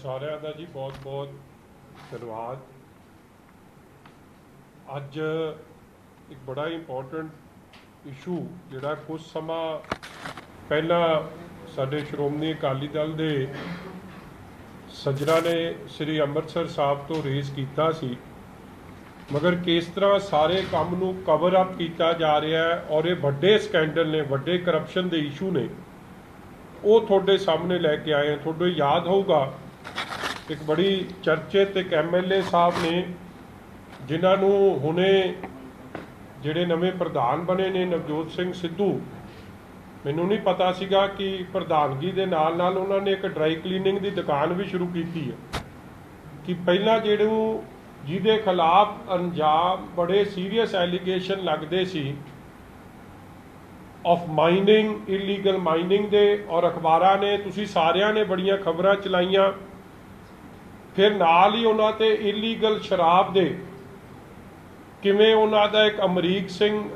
ਸਾਰਿਆਂ ਦਾ ਜੀ ਬਹੁਤ ਬਹੁਤ ਧੰਨਵਾਦ। ਅੱਜ ਇੱਕ ਬੜਾ ਇੰਪੋਰਟੈਂਟ ਇਸ਼ੂ ਜਿਹੜਾ ਕੁਝ ਸਮਾਂ ਪਹਿਲਾਂ ਸਾਡੇ ਸ਼੍ਰੋਮਣੀ ਅਕਾਲੀ ਦਲ ਦੇ ਸੱਜਣਾਂ ਨੇ ਸ੍ਰੀ ਅੰਮ੍ਰਿਤਸਰ ਸਾਹਿਬ ਤੋਂ ਰੇਜ਼ ਕੀਤਾ ਸੀ, ਮਗਰ ਕਿਸ ਤਰ੍ਹਾਂ ਸਾਰੇ ਕੰਮ ਨੂੰ ਕਵਰ ਅਪ ਕੀਤਾ ਜਾ ਰਿਹਾ ਹੈ ਔਰ ਇਹ ਵੱਡੇ ਸਕੈਂਡਲ ਨੇ, ਵੱਡੇ ਕਰਪਸ਼ਨ ਦੇ ਇਸ਼ੂ ਨੇ, ਉਹ ਤੁਹਾਡੇ ਸਾਹਮਣੇ ਲੈ ਕੇ ਆਏ। ਤੁਹਾਨੂੰ ਯਾਦ ਹੋਊਗਾ ਇੱਕ ਬੜੀ ਚਰਚਿਤ ਇੱਕ MLA ਸਾਹਿਬ ਨੇ ਜਿਨ੍ਹਾਂ ਨੂੰ ਹੁਣੇ ਜਿਹੜੇ ਨਵੇਂ ਪ੍ਰਧਾਨ ਬਣੇ ਨੇ ਨਵਜੋਤ ਸਿੰਘ ਸਿੱਧੂ, ਮੈਨੂੰ ਨਹੀਂ ਪਤਾ ਸੀਗਾ ਕਿ ਪ੍ਰਧਾਨਗੀ ਦੇ ਨਾਲ ਨਾਲ ਉਹਨਾਂ ਨੇ ਇੱਕ ਡਰਾਈ ਕਲੀਨਿੰਗ ਦੀ ਦੁਕਾਨ ਵੀ ਸ਼ੁਰੂ ਕੀਤੀ ਹੈ ਕਿ ਪਹਿਲਾਂ ਜਿਹਦੇ ਖਿਲਾਫ ਅੰਜਾਮ ਬੜੇ ਸੀਰੀਅਸ ਐਲੀਗੇਸ਼ਨ ਲੱਗਦੇ ਸੀ ਆਫ ਮਾਈਨਿੰਗ, ਇਲੀਗਲ ਮਾਈਨਿੰਗ ਦੇ, ਔਰ ਅਖਬਾਰਾਂ ਨੇ ਤੁਸੀਂ ਸਾਰਿਆਂ ਨੇ ਬੜੀਆਂ ਖਬਰਾਂ ਚਲਾਈਆਂ। ਫਿਰ ਨਾਲ ਹੀ ਉਹਨਾਂ ਤੇ ਇਲੀਗਲ ਸ਼ਰਾਬ ਦੇ ਕਿਵੇਂ ਉਹਨਾਂ ਦਾ ਇੱਕ ਅਮਰੀਕ ਸਿੰਘ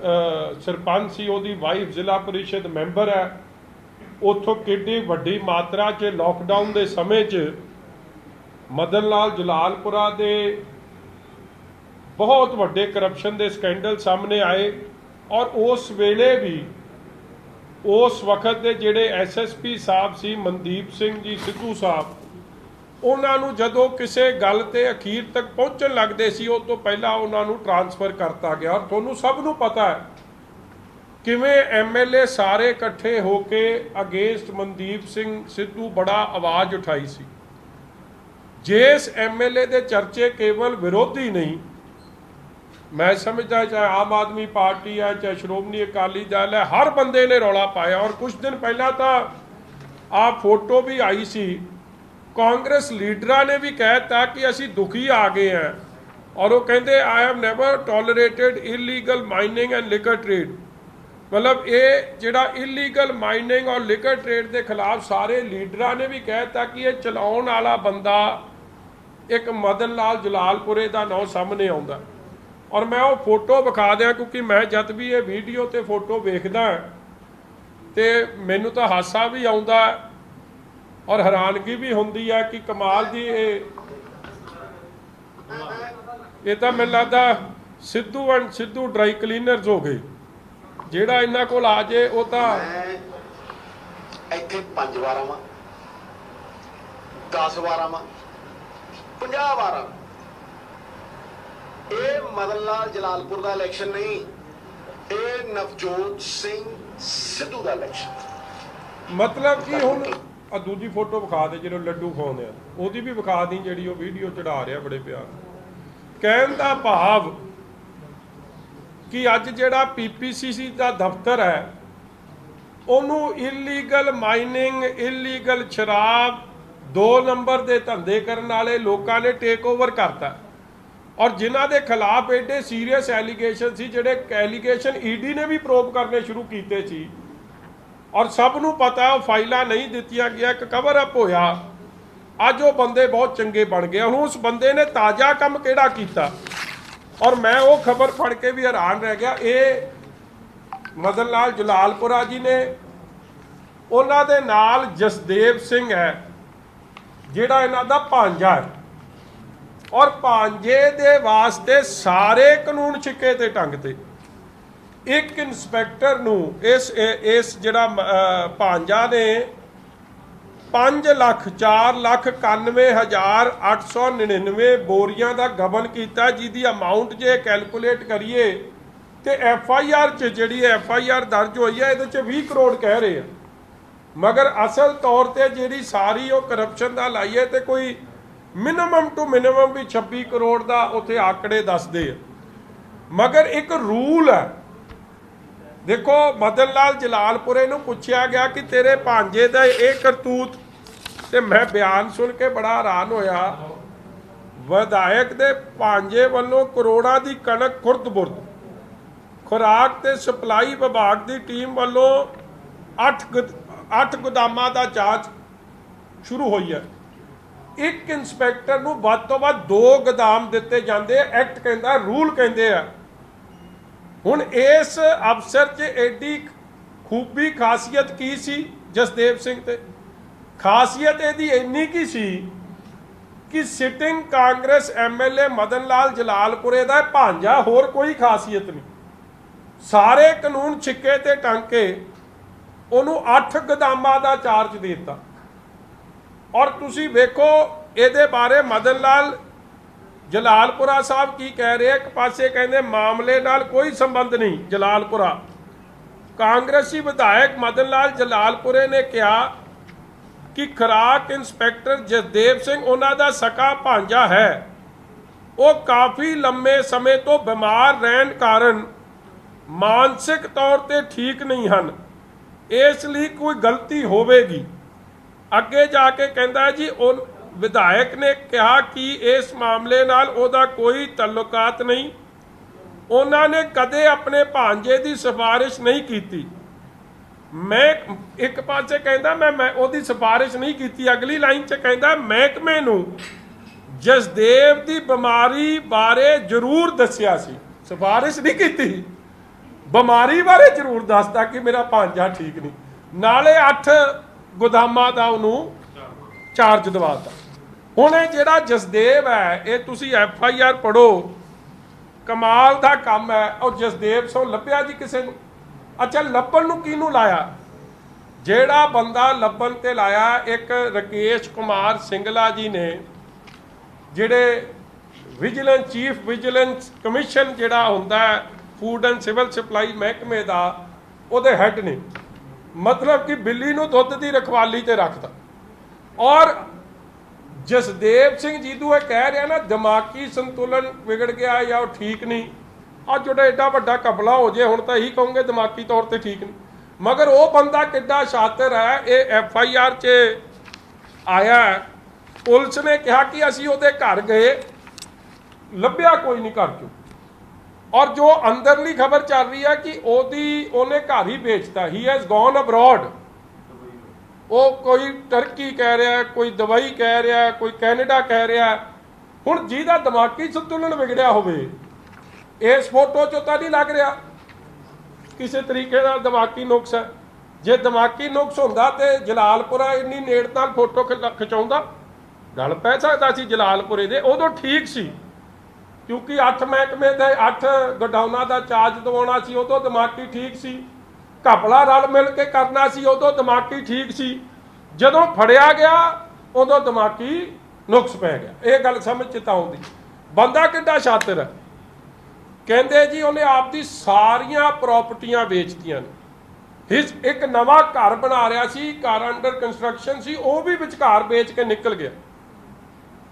ਸਰਪੰਚ ਸੀ, ਉਹਦੀ ਵਾਈਫ ਜ਼ਿਲ੍ਹਾ ਪਰਿਸ਼ਦ ਮੈਂਬਰ ਹੈ, ਉੱਥੋਂ ਕਿੰਨੀ ਵੱਡੀ ਮਾਤਰਾ 'ਚ ਲੋਕਡਾਊਨ ਦੇ ਸਮੇਂ 'ਚ ਮਦਨ ਲਾਲ ਜਲਾਲਪੁਰਾ ਦੇ ਬਹੁਤ ਵੱਡੇ ਕਰਪਸ਼ਨ ਦੇ ਸਕੈਂਡਲ ਸਾਹਮਣੇ ਆਏ। ਔਰ ਉਸ ਵੇਲੇ ਵੀ ਉਸ ਵਕਤ ਦੇ ਜਿਹੜੇ SSP ਸਾਹਿਬ ਸੀ ਮਨਦੀਪ ਸਿੰਘ ਜੀ ਸਿੱਧੂ ਸਾਹਿਬ, ਉਹਨਾਂ ਨੂੰ ਜਦੋਂ ਕਿਸੇ ਗੱਲ ਤੇ ਅਖੀਰ ਤੱਕ ਪਹੁੰਚਣ ਲੱਗਦੇ ਸੀ ਉਸ ਤੋਂ ਪਹਿਲਾਂ ਉਹਨਾਂ ਨੂੰ ਟ੍ਰਾਂਸਫਰ ਕਰਤਾ ਗਿਆ। ਔਰ ਤੁਹਾਨੂੰ ਸਭ ਨੂੰ ਪਤਾ ਹੈ ਕਿਵੇਂ MLA ਸਾਰੇ ਇਕੱਠੇ ਹੋ ਕੇ ਅਗੇਂਸਟ ਮਨਦੀਪ ਸਿੰਘ ਸਿੱਧੂ ਬੜਾ ਆਵਾਜ਼ ਉਠਾਈ ਸੀ। ਜਿਸ MLA ਦੇ ਚਰਚੇ ਕੇਵਲ ਵਿਰੋਧੀ ਨਹੀਂ, मैं समझता चाहे आम आदमी पार्टी है चाहे श्रोमणी अकाली दल है, हर बंदे ने रौला पाया। और कुछ दिन पहला तो आप फोटो भी आई सी, कांग्रेस लीडर ने भी कहता कि असी दुखी आ गए हैं, और वो कहते I have never tolerated illegal mining and liquor trade. मतलब ये जिहड़ा इलीगल माइनिंग और लिकर ट्रेड के खिलाफ सारे लीडर ने भी कहता कि ये चलाउण वाला बंदा एक मदन लाल जलालपुरे का नाम सामने आउंदा। और मैं वो फोटो विखा दिया क्योंकि मैं जब भी ये वीडियो ते फोटो वेखदा तो मैनू तो हासा भी आउंदा और हैरानगी भी हुंदी है कि कमाल दी ये तो मैनूं लगदा Sidhu and Sidhu dry cleaners हो गए। जिहड़ा इन्हां कोल आ जाए वो तो इत्थे 5 वार आवां 10 वार आवां 50 वार आवां, ਇਹ ਮਦਨ ਲਾਲ ਜਲਾਲਪੁਰ ਦਾ ਇਲੈਕਸ਼ਨ ਨਹੀਂ, ਇਹ ਨਵਜੋਤ ਸਿੰਘ ਸਿੱਧੂ ਦਾ ਇਲੈਕਸ਼ਨ। मतलब कि हुण आ दूजी फोटो विखा दे जो लड्डू खाते हैं, ਉਹਦੀ भी विखा दी ਜਿਹੜੀ ਉਹ ਵੀਡੀਓ ਚੜਾ ਰਿਹਾ ਬੜੇ ਪਿਆਰ। ਕਹਿਣ ਦਾ ਭਾਵ ਕਿ ਅੱਜ ਜਿਹੜਾ PPCC ਦਾ ਦਫ਼ਤਰ ਹੈ ਉਹਨੂੰ ਇਲੀਗਲ ਮਾਈਨਿੰਗ, ਇਲੀਗਲ ਸ਼ਰਾਬ, 2 ਨੰਬਰ ਦੇ ਧੰਦੇ ਕਰਨ ਵਾਲੇ ਲੋਕਾਂ ਨੇ ਟੇਕ ਓਵਰ ਕਰਤਾ। और जिन्हां दे खिलाफ एडे सीरीयस एलीगेशन सी, जिहड़े एलीगेशन ED ने भी प्रोब करने शुरू कीते सी, और सब नूं पता है फाइलां नहीं दित्तियां गईयां, एक कवर अप होया। अज वो बंदे बहुत चंगे बन गए। हुण उस बंदे ने ताज़ा काम किहड़ा कीता, और मैं वो खबर पढ़ के भी हैरान रह गया। ये मदन लाल जलालपुरा जी ने, उन्हां दे नाल जसदेव सिंह है जिहड़ा इन्हां दा भांजा है, और भांजे दे वास्ते सारे कानून छिके ते टंग ते। एक इंस्पैक्टर नूं इस जिहड़ा भांजा ने 5,04,91,899 बोरियां दा गबन कीता, जिहदी अमाउंट जे कैलकुलेट करिए तो FIR च जिहड़ी FIR दर्ज होई है इहदे च 20 करोड़ कह रहे हैं, मगर असल तौर ते जिहड़ी सारी वो करप्शन दा लाइए तो कोई मिनिमम टू मिनिमम भी 26 करोड़ का उत्थे आंकड़े दसदे। मगर एक रूल है, देखो मदन लाल जलालपुरे नूं पुछया गया कि तेरे भांजे दा ये करतूत, ते मैं बयान सुन के बड़ा हैरान होया। विधायक दे भांजे वालों करोड़ां दी कणक खुर्द-बुर्द, खुराक ते सप्लाई विभाग की टीम वालों 8 गोदामां दा जांच शुरू हुई है। एक इंस्पैक्टर नूं वध तो वध 2 गोदाम दिते जांदे, एक्ट कहंदा, रूल कहंदे आ। हुण इस अफसर च एडी खूबी खासियत की सी जसदेव सिंह ते? खासियत इहदी इन्नी की सी कि सिटिंग कांग्रेस MLA मदन लाल जलालपुरे का भांजा, होर कोई खासियत नहीं, सारे कानून छिक्के ते टंग के ਉਹਨੂੰ 8 ਗੋਦਾਮਾਂ ਦਾ ਚਾਰਜ ਦੇ ਦਿੱਤਾ। ਔਰ ਤੁਸੀਂ ਵੇਖੋ ਇਹਦੇ ਬਾਰੇ ਮਦਨ ਲਾਲ ਜਲਾਲਪੁਰਾ ਸਾਹਿਬ ਕੀ ਕਹਿ ਰਹੇ, ਇੱਕ ਪਾਸੇ ਕਹਿੰਦੇ ਮਾਮਲੇ ਨਾਲ ਕੋਈ ਸੰਬੰਧ ਨਹੀਂ ਜਲਾਲਪੁਰਾ। ਕਾਂਗਰਸੀ ਵਿਧਾਇਕ ਮਦਨ ਲਾਲ ਜਲਾਲਪੁਰੇ ਨੇ ਕਿਹਾ ਕਿ ਖੁਰਾਕ ਇੰਸਪੈਕਟਰ ਜਸਦੇਵ ਸਿੰਘ ਉਹਨਾਂ ਦਾ ਸਕਾ ਭਾਂਜਾ ਹੈ, ਉਹ ਕਾਫੀ ਲੰਮੇ ਸਮੇਂ ਤੋਂ ਬਿਮਾਰ ਰਹਿਣ ਕਾਰਨ ਮਾਨਸਿਕ ਤੌਰ ਤੇ ਠੀਕ ਨਹੀਂ ਹਨ, ਇਸ ਲਈ ਕੋਈ ਗਲਤੀ ਹੋਵੇਗੀ। ਅੱਗੇ ਜਾ ਕੇ ਕਹਿੰਦਾ ਜੀ ਉਹ ਵਿਧਾਇਕ ਨੇ ਕਿਹਾ ਕਿ ਇਸ ਮਾਮਲੇ ਨਾਲ ਉਹਦਾ ਕੋਈ ਤਾਲੁਕਾਤ ਨਹੀਂ, ਉਹਨਾਂ ਨੇ ਕਦੇ ਆਪਣੇ ਭਾਂਜੇ ਦੀ ਸਿਫਾਰਿਸ਼ ਨਹੀਂ ਕੀਤੀ। ਮੈਂ ਇੱਕ ਪਾਸੇ ਕਹਿੰਦਾ ਮੈਂ ਉਹਦੀ ਸਿਫਾਰਿਸ਼ ਨਹੀਂ ਕੀਤੀ, ਅਗਲੀ ਲਾਈਨ 'ਚ ਕਹਿੰਦਾ ਮਹਿਕਮੇ ਨੂੰ ਜਸਦੇਵ ਦੀ ਬਿਮਾਰੀ ਬਾਰੇ ਜ਼ਰੂਰ ਦੱਸਿਆ ਸੀ, ਸਿਫਾਰਿਸ਼ ਨਹੀਂ ਕੀਤੀ, ਬਿਮਾਰੀ ਬਾਰੇ ਜ਼ਰੂਰ ਦੱਸਦਾ ਕਿ ਮੇਰਾ ਭਾਂਜਾ ਠੀਕ ਨਹੀਂ, ਨਾਲੇ 8 ਗੋਦਾਮਾਂ ਦਾ ਉਹਨੂੰ ਚਾਰਜ ਦਵਾਤਾ। ਹੁਣ ਇਹ ਜਿਹੜਾ ਜਸਦੇਵ ਹੈ, ਇਹ ਤੁਸੀਂ FIR ਪੜ੍ਹੋ, ਕਮਾਲ ਦਾ ਕੰਮ ਹੈ। ਉਹ ਜਸਦੇਵ ਸਿੰਘ ਲੱਭਿਆ ਜੀ ਕਿਸੇ ਨੂੰ? ਅੱਛਾ, ਲੱਭਣ ਨੂੰ ਕਿਹਨੂੰ ਲਾਇਆ? ਜਿਹੜਾ ਬੰਦਾ ਲੱਭਣ ਤੇ ਲਾਇਆ, ਇੱਕ ਰਕੇਸ਼ ਕੁਮਾਰ ਸਿੰਗਲਾ ਜੀ ਨੇ, ਜਿਹੜੇ ਵਿਜੀਲੈਂਸ ਚੀਫ ਵਿਜੀਲੈਂਸ ਕਮਿਸ਼ਨ ਜਿਹੜਾ ਹੁੰਦਾ ਫੂਡ ਐਂਡ ਸਿਵਲ ਸਪਲਾਈ ਮਹਿਕਮੇ ਦਾ, ਉਹਦੇ ਹੈੱਡ ਨੇ। मतलब कि बिल्ली ਨੂੰ ਦੁੱਧ ਦੀ ਰਖਵਾਲੀ ਤੇ ਰੱਖਦਾ। ਔਰ ਜਸਦੇਵ ਸਿੰਘ ਜੀਦੂ ਇਹ ਕਹਿ ਰਿਹਾ ਨਾ ਦਿਮਾਗੀ ਸੰਤੁਲਨ ਵਿਗੜ ਗਿਆ ਜਾਂ ਉਹ ਠੀਕ ਨਹੀਂ, ਆ ਜਿਹੜਾ ਐਡਾ ਵੱਡਾ ਕਪਲਾ ਹੋ ਜੇ ਹੁਣ ਤਾਂ ਇਹੀ ਕਹੋਗੇ ਦਿਮਾਗੀ ਤੌਰ ਤੇ ਠੀਕ ਨਹੀਂ, ਮਗਰ ਉਹ ਬੰਦਾ ਕਿੱਡਾ ਸ਼ਾਤਰ ਹੈ। ਇਹ FIR 'ਚ ਆਇਆ, ਪੁਲਿਸ ਨੇ ਕਿਹਾ ਕਿ ਅਸੀਂ ਉਹਦੇ ਘਰ ਗਏ, ਲੱਭਿਆ ਕੋਈ ਨਹੀਂ ਘਰ 'ਚੋਂ। ਔਰ ਜੋ ਅੰਦਰਲੀ ਖਬਰ ਚੱਲ ਰਹੀ ਹੈ ਕਿ ਉਹਨੇ ਘਰ ਹੀ ਵੇਚਤਾ, ਹੀ ਹੈਜ਼ ਗੋਨ ਅਬਰੋਡ। ਉਹ ਕੋਈ ਟਰਕੀ ਕਹਿ ਰਿਹਾ, ਕੋਈ ਦੁਬਈ ਕਹਿ ਰਿਹਾ, ਕੋਈ ਕੈਨੇਡਾ ਕਹਿ ਰਿਹਾ। ਹੁਣ ਜਿਹਦਾ ਦਿਮਾਗੀ ਸੰਤੁਲਨ ਵਿਗੜਿਆ ਹੋਵੇ, ਇਸ ਫੋਟੋ 'ਚੋਂ ਤਾਂ ਨਹੀਂ ਲੱਗ ਰਿਹਾ ਕਿਸੇ ਤਰੀਕੇ ਦਾ ਦਿਮਾਗੀ ਨੁਕਸ ਹੈ। ਜੇ ਦਿਮਾਗੀ ਨੁਕਸ ਹੁੰਦਾ ਤੇ ਜਲਾਲਪੁਰਾ ਇੰਨੀ ਨੇੜ ਨਾਲ ਫੋਟੋ ਖਿਚਾਉਂਦਾ, ਗੱਲ ਪੈ ਸਕਦਾ ਸੀ ਜਲਾਲਪੁਰੇ ਦੇ। ਉਦੋਂ ਠੀਕ ਸੀ ਕਿਉਂਕਿ 8 ਮਹਿਕਮੇ ਦੇ 8 ਗੋਡਾਊਨਾਂ ਦਾ ਚਾਰਜ ਦਿਵਾਉਣਾ ਸੀ, ਉਦੋਂ ਦਿਮਾਗੀ ਠੀਕ ਸੀ। ਘਪਲਾ ਰਲ ਮਿਲ ਕੇ ਕਰਨਾ ਸੀ, ਉਦੋਂ ਦਿਮਾਗੀ ਠੀਕ ਸੀ। ਜਦੋਂ ਫੜਿਆ ਗਿਆ ਉਦੋਂ ਦਿਮਾਗੀ ਨੁਕਸ ਪੈ ਗਿਆ। ਇਹ ਗੱਲ ਸਮਝ 'ਚ ਤਾਂ ਆਉਂਦੀ। ਬੰਦਾ ਕਿੱਡਾ ਸ਼ਾਤਰ ਹੈ। ਕਹਿੰਦੇ ਜੀ ਉਹਨੇ ਆਪਦੀ ਸਾਰੀਆਂ ਪ੍ਰਾਪਰਟੀਆਂ ਵੇਚਤੀਆਂ ਨੇ। ਇੱਕ ਨਵਾਂ ਘਰ ਬਣਾ ਰਿਹਾ ਸੀ, ਘਰ ਅੰਡਰ ਕੰਸਟਰਕਸ਼ਨ ਸੀ, ਉਹ ਵੀ ਵਿਚਕਾਰ ਵੇਚ ਕੇ ਨਿਕਲ ਗਿਆ।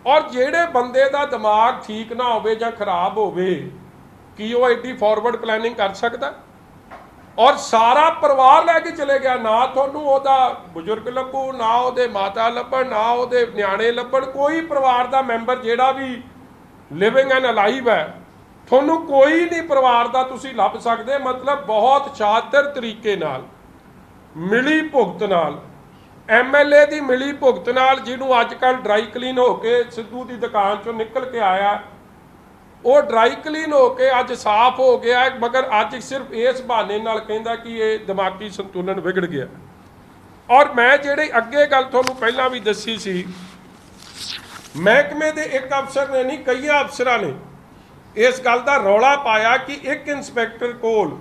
ਔਰ ਜਿਹੜੇ ਬੰਦੇ ਦਾ ਦਿਮਾਗ ਠੀਕ ਨਾ ਹੋਵੇ ਜਾਂ ਖਰਾਬ ਹੋਵੇ, ਕੀ ਉਹ ਐਡੀ ਫਾਰਵਰਡ ਪਲੈਨਿੰਗ ਕਰ ਸਕਦਾ? ਔਰ ਸਾਰਾ ਪਰਿਵਾਰ ਲੈ ਕੇ ਚਲੇ ਗਿਆ। ਨਾ ਤੁਹਾਨੂੰ ਉਹਦਾ ਬਜ਼ੁਰਗ ਲੱਭੂ, ਨਾ ਉਹਦੇ ਮਾਤਾ ਲੱਭਣ, ਨਾ ਉਹਦੇ ਨਿਆਣੇ ਲੱਭਣ, ਕੋਈ ਪਰਿਵਾਰ ਦਾ ਮੈਂਬਰ ਜਿਹੜਾ ਵੀ ਲਿਵਿੰਗ ਐਂਡ ਅਲਾਈਵ ਹੈ, ਤੁਹਾਨੂੰ ਕੋਈ ਨਹੀਂ ਪਰਿਵਾਰ ਦਾ ਤੁਸੀਂ ਲੱਭ ਸਕਦੇ। ਮਤਲਬ ਬਹੁਤ ਸ਼ਾਤਰ ਤਰੀਕੇ ਨਾਲ, ਮਿਲੀ ਭੁਗਤ ਨਾਲ, MLA ਦੀ ਮਿਲੀ ਭੁਗਤ ਨਾਲ, ਜਿਹਨੂੰ ਅੱਜ ਕੱਲ੍ਹ ਡਰਾਈ ਕਲੀਨ ਹੋ ਕੇ ਸਿੱਧੂ ਦੀ ਦੁਕਾਨ 'ਚੋਂ ਨਿਕਲ ਕੇ ਆਇਆ, ਉਹ ਡਰਾਈ ਕਲੀਨ ਹੋ ਕੇ ਅੱਜ ਸਾਫ਼ ਹੋ ਗਿਆ। ਮਗਰ ਅੱਜ ਸਿਰਫ ਇਸ ਬਹਾਨੇ ਨਾਲ ਕਹਿੰਦਾ ਕਿ ਇਹ ਦਿਮਾਗੀ ਸੰਤੁਲਨ ਵਿਗੜ ਗਿਆ। ਔਰ ਮੈਂ ਜਿਹੜੀ ਅੱਗੇ ਗੱਲ ਤੁਹਾਨੂੰ ਪਹਿਲਾਂ ਵੀ ਦੱਸੀ ਸੀ, ਮਹਿਕਮੇ ਦੇ ਇੱਕ ਅਫਸਰ ਨੇ ਨਹੀਂ, ਕਈਆਂ ਅਫਸਰਾਂ ਨੇ ਇਸ ਗੱਲ ਦਾ ਰੌਲਾ ਪਾਇਆ ਕਿ ਇੱਕ ਇੰਸਪੈਕਟਰ ਕੋਲ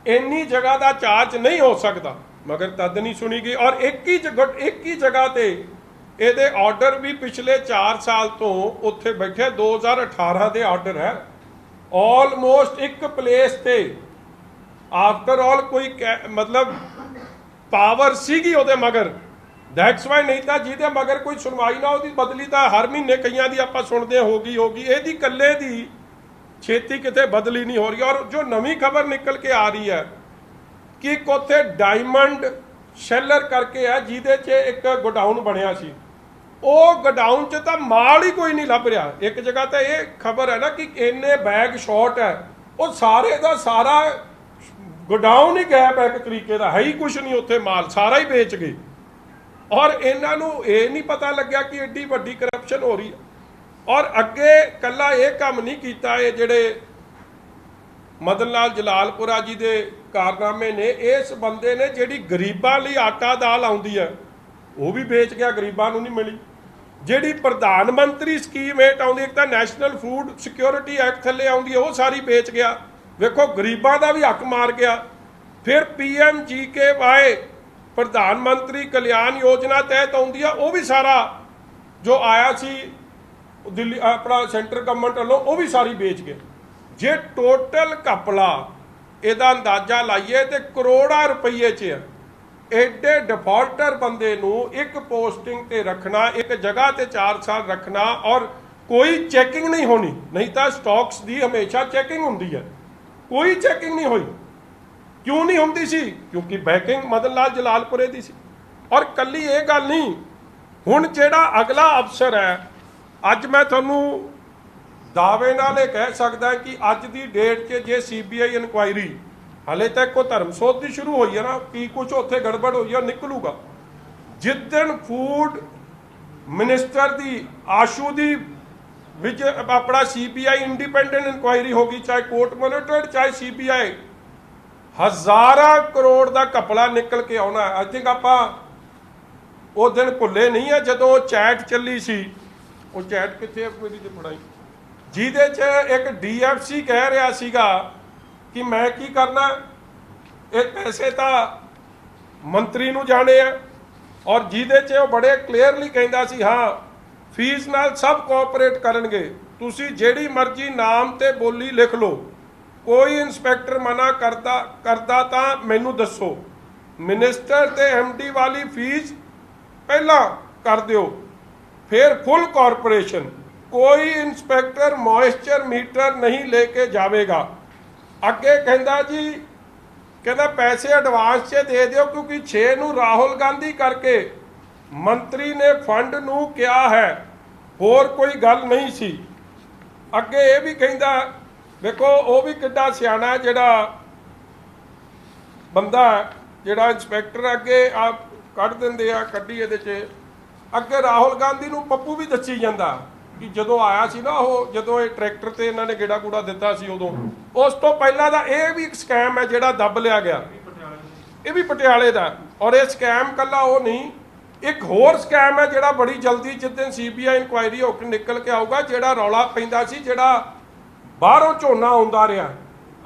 ਇੰਨੀ ਜਗ੍ਹਾ ਦਾ ਚਾਰਜ ਨਹੀਂ ਹੋ ਸਕਦਾ, ਮਗਰ ਤਦ ਨਹੀਂ ਸੁਣੀ ਗਈ। ਔਰ ਇੱਕ ਹੀ ਜਗ੍ਹਾ ਤੇ ਇਹਦੇ ਆਰਡਰ ਵੀ ਪਿਛਲੇ 4 ਸਾਲ ਤੋਂ ਉੱਥੇ ਬੈਠੇ, 2018 ਦੇ ਆਰਡਰ ਹੈ। ਆਲਮੋਸਟ ਇੱਕ ਪਲੇਸ ਤੇ ਆਫਟਰ ਆਲ ਕੋਈ ਮਤਲਬ ਪਾਵਰ ਸੀਗੀ ਉਹਦੇ ਮਗਰ, ਦੈਟਸ ਵਾਈ। ਨਹੀਂ ਤਾਂ ਜਿਹਦੇ ਮਗਰ ਕੋਈ ਸੁਣਵਾਈ ਨਾ, ਉਹਦੀ ਬਦਲੀ ਤਾਂ ਹਰ ਮਹੀਨੇ ਕਈਆਂ ਦੀ ਆਪਾਂ ਸੁਣਦੇ ਹੋ ਗਈ। ਇਹਦੀ ਇਕੱਲੇ ਦੀ ਛੇਤੀ ਕਿਤੇ ਬਦਲੀ ਨਹੀਂ ਹੋ ਰਹੀ। ਔਰ ਜੋ ਨਵੀਂ ਖਬਰ ਨਿਕਲ ਕੇ ਆ ਰਹੀ ਹੈ ਕਿ ਇੱਕ ਉੱਥੇ ਡਾਇਮੰਡ ਸ਼ੈਲਰ ਕਰਕੇ ਹੈ, ਜਿਹਦੇ 'ਚ ਇੱਕ ਗੋਡਾਊਨ ਬਣਿਆ ਸੀ, ਉਹ ਗੋਡਾਊਨ 'ਚ ਤਾਂ ਮਾਲ ਹੀ ਕੋਈ ਨਹੀਂ ਲੱਭ ਰਿਹਾ। ਇੱਕ ਜਗ੍ਹਾ ਤਾਂ ਇਹ ਖਬਰ ਹੈ ਨਾ ਕਿ ਇੰਨੇ ਬੈਗ ਸ਼ਾਰਟ ਹੈ, ਉਹ ਸਾਰੇ ਦਾ ਸਾਰਾ ਗੋਡਾਊਨ ਹੀ ਗੈਪ ਹੈ, ਇੱਕ ਤਰੀਕੇ ਦਾ ਹੈ ਹੀ ਕੁਛ ਨਹੀਂ ਉੱਥੇ, ਮਾਲ ਸਾਰਾ ਹੀ ਵੇਚ ਗਏ। ਔਰ ਇਹਨਾਂ ਨੂੰ ਇਹ ਨਹੀਂ ਪਤਾ ਲੱਗਿਆ ਕਿ ਐਡੀ ਵੱਡੀ ਕਰਪਸ਼ਨ ਹੋ ਰਹੀ ਹੈ। ਔਰ ਅੱਗੇ ਕੱਲਾ ਇਹ ਕੰਮ ਨਹੀਂ ਕੀਤਾ ਇਹ ਜਿਹੜੇ ਮਦਨ ਲਾਲ ਜਲਾਲਪੁਰਾ ਜੀ ਦੇ ਕਾਰਨਾਮੇ ਨੇ, ਇਸ ਬੰਦੇ ਨੇ ਜਿਹੜੀ ਗਰੀਬਾਂ ਲਈ ਆਟਾ ਦਾਲ ਆਉਂਦੀ ਹੈ ਉਹ ਵੀ ਵੇਚ ਗਿਆ, ਗਰੀਬਾਂ ਨੂੰ ਨਹੀਂ ਮਿਲੀ। ਜਿਹੜੀ ਪ੍ਰਧਾਨ ਮੰਤਰੀ ਸਕੀਮ ਹੇਠ ਆਉਂਦੀ, ਇੱਕ ਤਾਂ ਨੈਸ਼ਨਲ ਫੂਡ ਸਿਕਿਉਰਿਟੀ ਐਕਟ ਥੱਲੇ ਆਉਂਦੀ ਹੈ, ਉਹ ਸਾਰੀ ਵੇਚ ਗਿਆ। ਵੇਖੋ ਗਰੀਬਾਂ ਦਾ ਵੀ ਹੱਕ ਮਾਰ ਗਿਆ। ਫਿਰ PMGKY ਪ੍ਰਧਾਨ ਮੰਤਰੀ ਕਲਿਆਣ ਯੋਜਨਾ ਤਹਿਤ ਆਉਂਦੀ ਆ, ਉਹ ਵੀ ਸਾਰਾ ਜੋ ਆਇਆ ਸੀ ਦਿੱਲੀ ਆਪਣਾ ਸੈਂਟਰ ਗਵਰਨਮੈਂਟ ਵੱਲੋਂ, ਉਹ ਵੀ ਸਾਰੀ ਵੇਚ ਗਏ। ਜੇ ਟੋਟਲ ਘਪਲਾ ਇਹਦਾ ਅੰਦਾਜ਼ਾ ਲਾਈਏ ਤੇ ਕਰੋੜਾਂ ਰੁਪਈਏ 'ਚ ਆ। ਐਡੇ ਡਿਫਾਲਟਰ ਬੰਦੇ ਨੂੰ ਇੱਕ ਪੋਸਟਿੰਗ ਤੇ ਰੱਖਣਾ, ਇੱਕ ਜਗ੍ਹਾ ਤੇ 4 ਸਾਲ ਰੱਖਣਾ, ਔਰ ਕੋਈ ਚੈਕਿੰਗ ਨਹੀਂ ਹੋਣੀ। ਨਹੀਂ ਤਾਂ ਸਟਾਕਸ ਦੀ ਹਮੇਸ਼ਾ ਚੈਕਿੰਗ ਹੁੰਦੀ ਹੈ, ਕੋਈ ਚੈਕਿੰਗ ਨਹੀਂ ਹੋਈ। ਕਿਉਂ ਨਹੀਂ ਹੁੰਦੀ ਸੀ? ਕਿਉਂਕਿ ਬੈਕਿੰਗ ਮਦਨ ਲਾਲ ਜਲਾਲਪੁਰੇ ਦੀ ਸੀ। ਔਰ ਕੱਲੀ ਇਹ ਗੱਲ ਨਹੀਂ, ਹੁਣ ਜਿਹੜਾ ਅਗਲਾ ਅਫਸਰ ਹੈ, ਅੱਜ ਮੈਂ ਤੁਹਾਨੂੰ ਦਾਅਵੇ ਨਾਲ ਇਹ ਕਹਿ ਸਕਦਾ ਕਿ ਅੱਜ ਦੀ ਡੇਟ 'ਚ ਜੇ CBI ਇਨਕੁਆਇਰੀ, ਹਾਲੇ ਤੱਕ ਕੋ ਧਰਮਸੋਤ ਦੀ ਸ਼ੁਰੂ ਹੋਈ ਹੈ ਨਾ, ਕੀ ਕੁਝ ਉੱਥੇ ਗੜਬੜ ਹੋਈ ਹੈ ਨਿਕਲੂਗਾ। ਜਿੱਦਣ ਫੂਡ ਮਿਨਿਸਟਰ ਦੀ ਆਸ਼ੂ ਦੀ ਵਿੱਚ ਆਪਣਾ CBI ਇੰਡੀਪੈਂਡੈਂਟ ਇਨਕੁਆਇਰੀ ਹੋਗੀ, ਚਾਹੇ ਕੋਰਟ ਮੋਨੀਟਰਡ ਚਾਹੇ CBI, ਹਜ਼ਾਰਾਂ ਕਰੋੜ ਦਾ ਘਪਲਾ ਨਿਕਲ ਕੇ ਆਉਣਾ। ਆਈ ਥਿੰਕ ਆਪਾਂ ਉਹ ਦਿਨ ਭੁੱਲੇ ਨਹੀਂ ਆ ਜਦੋਂ ਚੈਟ ਚੱਲੀ ਸੀ। ਉਹ ਚੈਟ ਕਿੱਥੇ ਆ ਮੇਰੀ ਤੇ ਪੜਾਈ, ਜਿਹਦੇ 'ਚ ਇੱਕ DFC ਕਹਿ ਰਿਹਾ ਸੀਗਾ ਕਿ ਮੈਂ ਕੀ ਕਰਨਾ, ਇਹ ਪੈਸੇ ਤਾਂ ਮੰਤਰੀ ਨੂੰ ਜਾਣੇ ਆ। ਔਰ ਜਿਹਦੇ 'ਚ ਉਹ ਬੜੇ ਕਲੀਅਰਲੀ ਕਹਿੰਦਾ ਸੀ, ਹਾਂ ਫੀਸ ਨਾਲ ਸਭ ਕੋਆਪਰੇਟ ਕਰਨਗੇ, ਤੁਸੀਂ ਜਿਹੜੀ ਮਰਜ਼ੀ ਨਾਮ ਤੇ ਬੋਲੀ ਲਿਖ ਲਓ, ਕੋਈ ਇੰਸਪੈਕਟਰ ਮਨਾ ਕਰਦਾ ਤਾਂ ਮੈਨੂੰ ਦੱਸੋ, ਮਿਨਿਸਟਰ ਤੇ MD ਵਾਲੀ ਫੀਸ ਪਹਿਲਾਂ ਕਰ ਦਿਓ, ਫਿਰ ਫੁੱਲ ਕਾਰਪੋਰੇਸ਼ਨ, ਕੋਈ ਇੰਸਪੈਕਟਰ ਮੋਇਸਚਰ ਮੀਟਰ ਨਹੀਂ ਲੈ ਕੇ ਜਾਵੇਗਾ। ਅੱਗੇ ਕਹਿੰਦਾ ਜੀ, ਕਹਿੰਦਾ ਪੈਸੇ ਐਡਵਾਂਸ 'ਚ ਦੇ ਦਿਓ, ਕਿਉਂਕਿ 6 ਨੂੰ ਰਾਹੁਲ ਗਾਂਧੀ ਕਰਕੇ ਮੰਤਰੀ ਨੇ ਫੰਡ ਨੂੰ ਕਿਹਾ ਹੈ, ਹੋਰ ਕੋਈ ਗੱਲ ਨਹੀਂ ਸੀ। ਅੱਗੇ ਇਹ ਵੀ ਕਹਿੰਦਾ, ਵੇਖੋ ਉਹ ਵੀ ਕਿੱਡਾ ਸਿਆਣਾ ਹੈ ਜਿਹੜਾ ਬੰਦਾ, ਜਿਹੜਾ ਇੰਸਪੈਕਟਰ ਅੱਗੇ ਆ ਕੱਢ ਦਿੰਦੇ ਆ ਕੱਢੀ ਇਹਦੇ 'ਚ। ਅੱਗੇ ਰਾਹੁਲ ਗਾਂਧੀ ਨੂੰ ਪੱਪੂ ਵੀ ਦੱਸੀ ਜਾਂਦਾ ਕਿ ਜਦੋਂ ਆਇਆ ਸੀ ਨਾ ਉਹ, ਜਦੋਂ ਇਹ ਟਰੈਕਟਰ ਤੇ ਇਹਨਾਂ ਨੇ ਗੇੜਾ ਗੂੜਾ ਦਿੱਤਾ ਸੀ ਉਦੋਂ, ਉਸ ਤੋਂ ਪਹਿਲਾਂ ਦਾ ਇਹ ਵੀ ਇੱਕ ਸਕੈਮ ਹੈ ਜਿਹੜਾ ਦੱਬ ਲਿਆ ਗਿਆ, ਇਹ ਵੀ ਪਟਿਆਲੇ ਦਾ। ਔਰ ਇਹ ਸਕੈਮ ਕੱਲਾ ਉਹ ਨਹੀਂ, ਇੱਕ ਹੋਰ ਸਕੈਮ ਹੈ ਜਿਹੜਾ ਬੜੀ ਜਲਦੀ ਜਿੱਦਣ CBI ਇਨਕੁਆਇਰੀ ਹੋ ਕੇ ਨਿਕਲ ਕੇ ਆਊਗਾ, ਜਿਹੜਾ ਰੌਲਾ ਪੈਂਦਾ ਸੀ, ਜਿਹੜਾ ਬਾਹਰੋਂ ਝੋਨਾ ਆਉਂਦਾ ਰਿਹਾ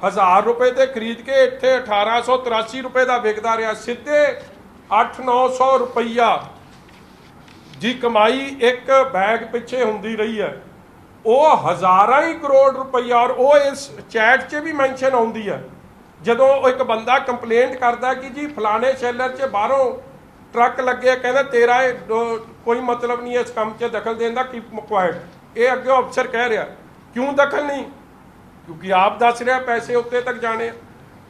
1000 ਰੁਪਏ ਤੇ ਖਰੀਦ ਕੇ ਇੱਥੇ 1883 ਰੁਪਏ ਦਾ ਵਿਕਦਾ ਰਿਹਾ, ਸਿੱਧੇ 800-900 ਰੁਪਈਆ ਦੀ ਕਮਾਈ ਇੱਕ ਬੈਗ ਪਿੱਛੇ ਹੁੰਦੀ ਰਹੀ ਹੈ। ਉਹ ਹਜ਼ਾਰਾਂ ਹੀ ਕਰੋੜ ਰੁਪਈਆ। ਔਰ ਉਹ ਇਸ ਚੈਟ 'ਚ ਵੀ ਮੈਂਸ਼ਨ ਆਉਂਦੀ ਹੈ, ਜਦੋਂ ਇੱਕ ਬੰਦਾ ਕੰਪਲੇਂਟ ਕਰਦਾ ਕਿ ਜੀ ਫਲਾਣੇ ਸ਼ੈਲਰ 'ਚ ਬਾਹਰੋਂ ਟਰੱਕ ਲੱਗੇ, ਕਹਿੰਦਾ ਤੇਰਾ ਕੋਈ ਮਤਲਬ ਨਹੀਂ ਇਸ ਕੰਮ 'ਚ ਦਖਲ ਦੇਣ ਦਾ, ਕੀਪ ਕੁਆਇਟ। ਇਹ ਅੱਗੇ ਅਫਸਰ ਕਹਿ ਰਿਹਾ ਕਿਉਂ ਦਖਲ ਨਹੀਂ, ਕਿਉਂਕਿ ਆਪ ਦੱਸ ਰਿਹਾ ਪੈਸੇ ਉੱਤੇ ਤੱਕ ਜਾਣੇ।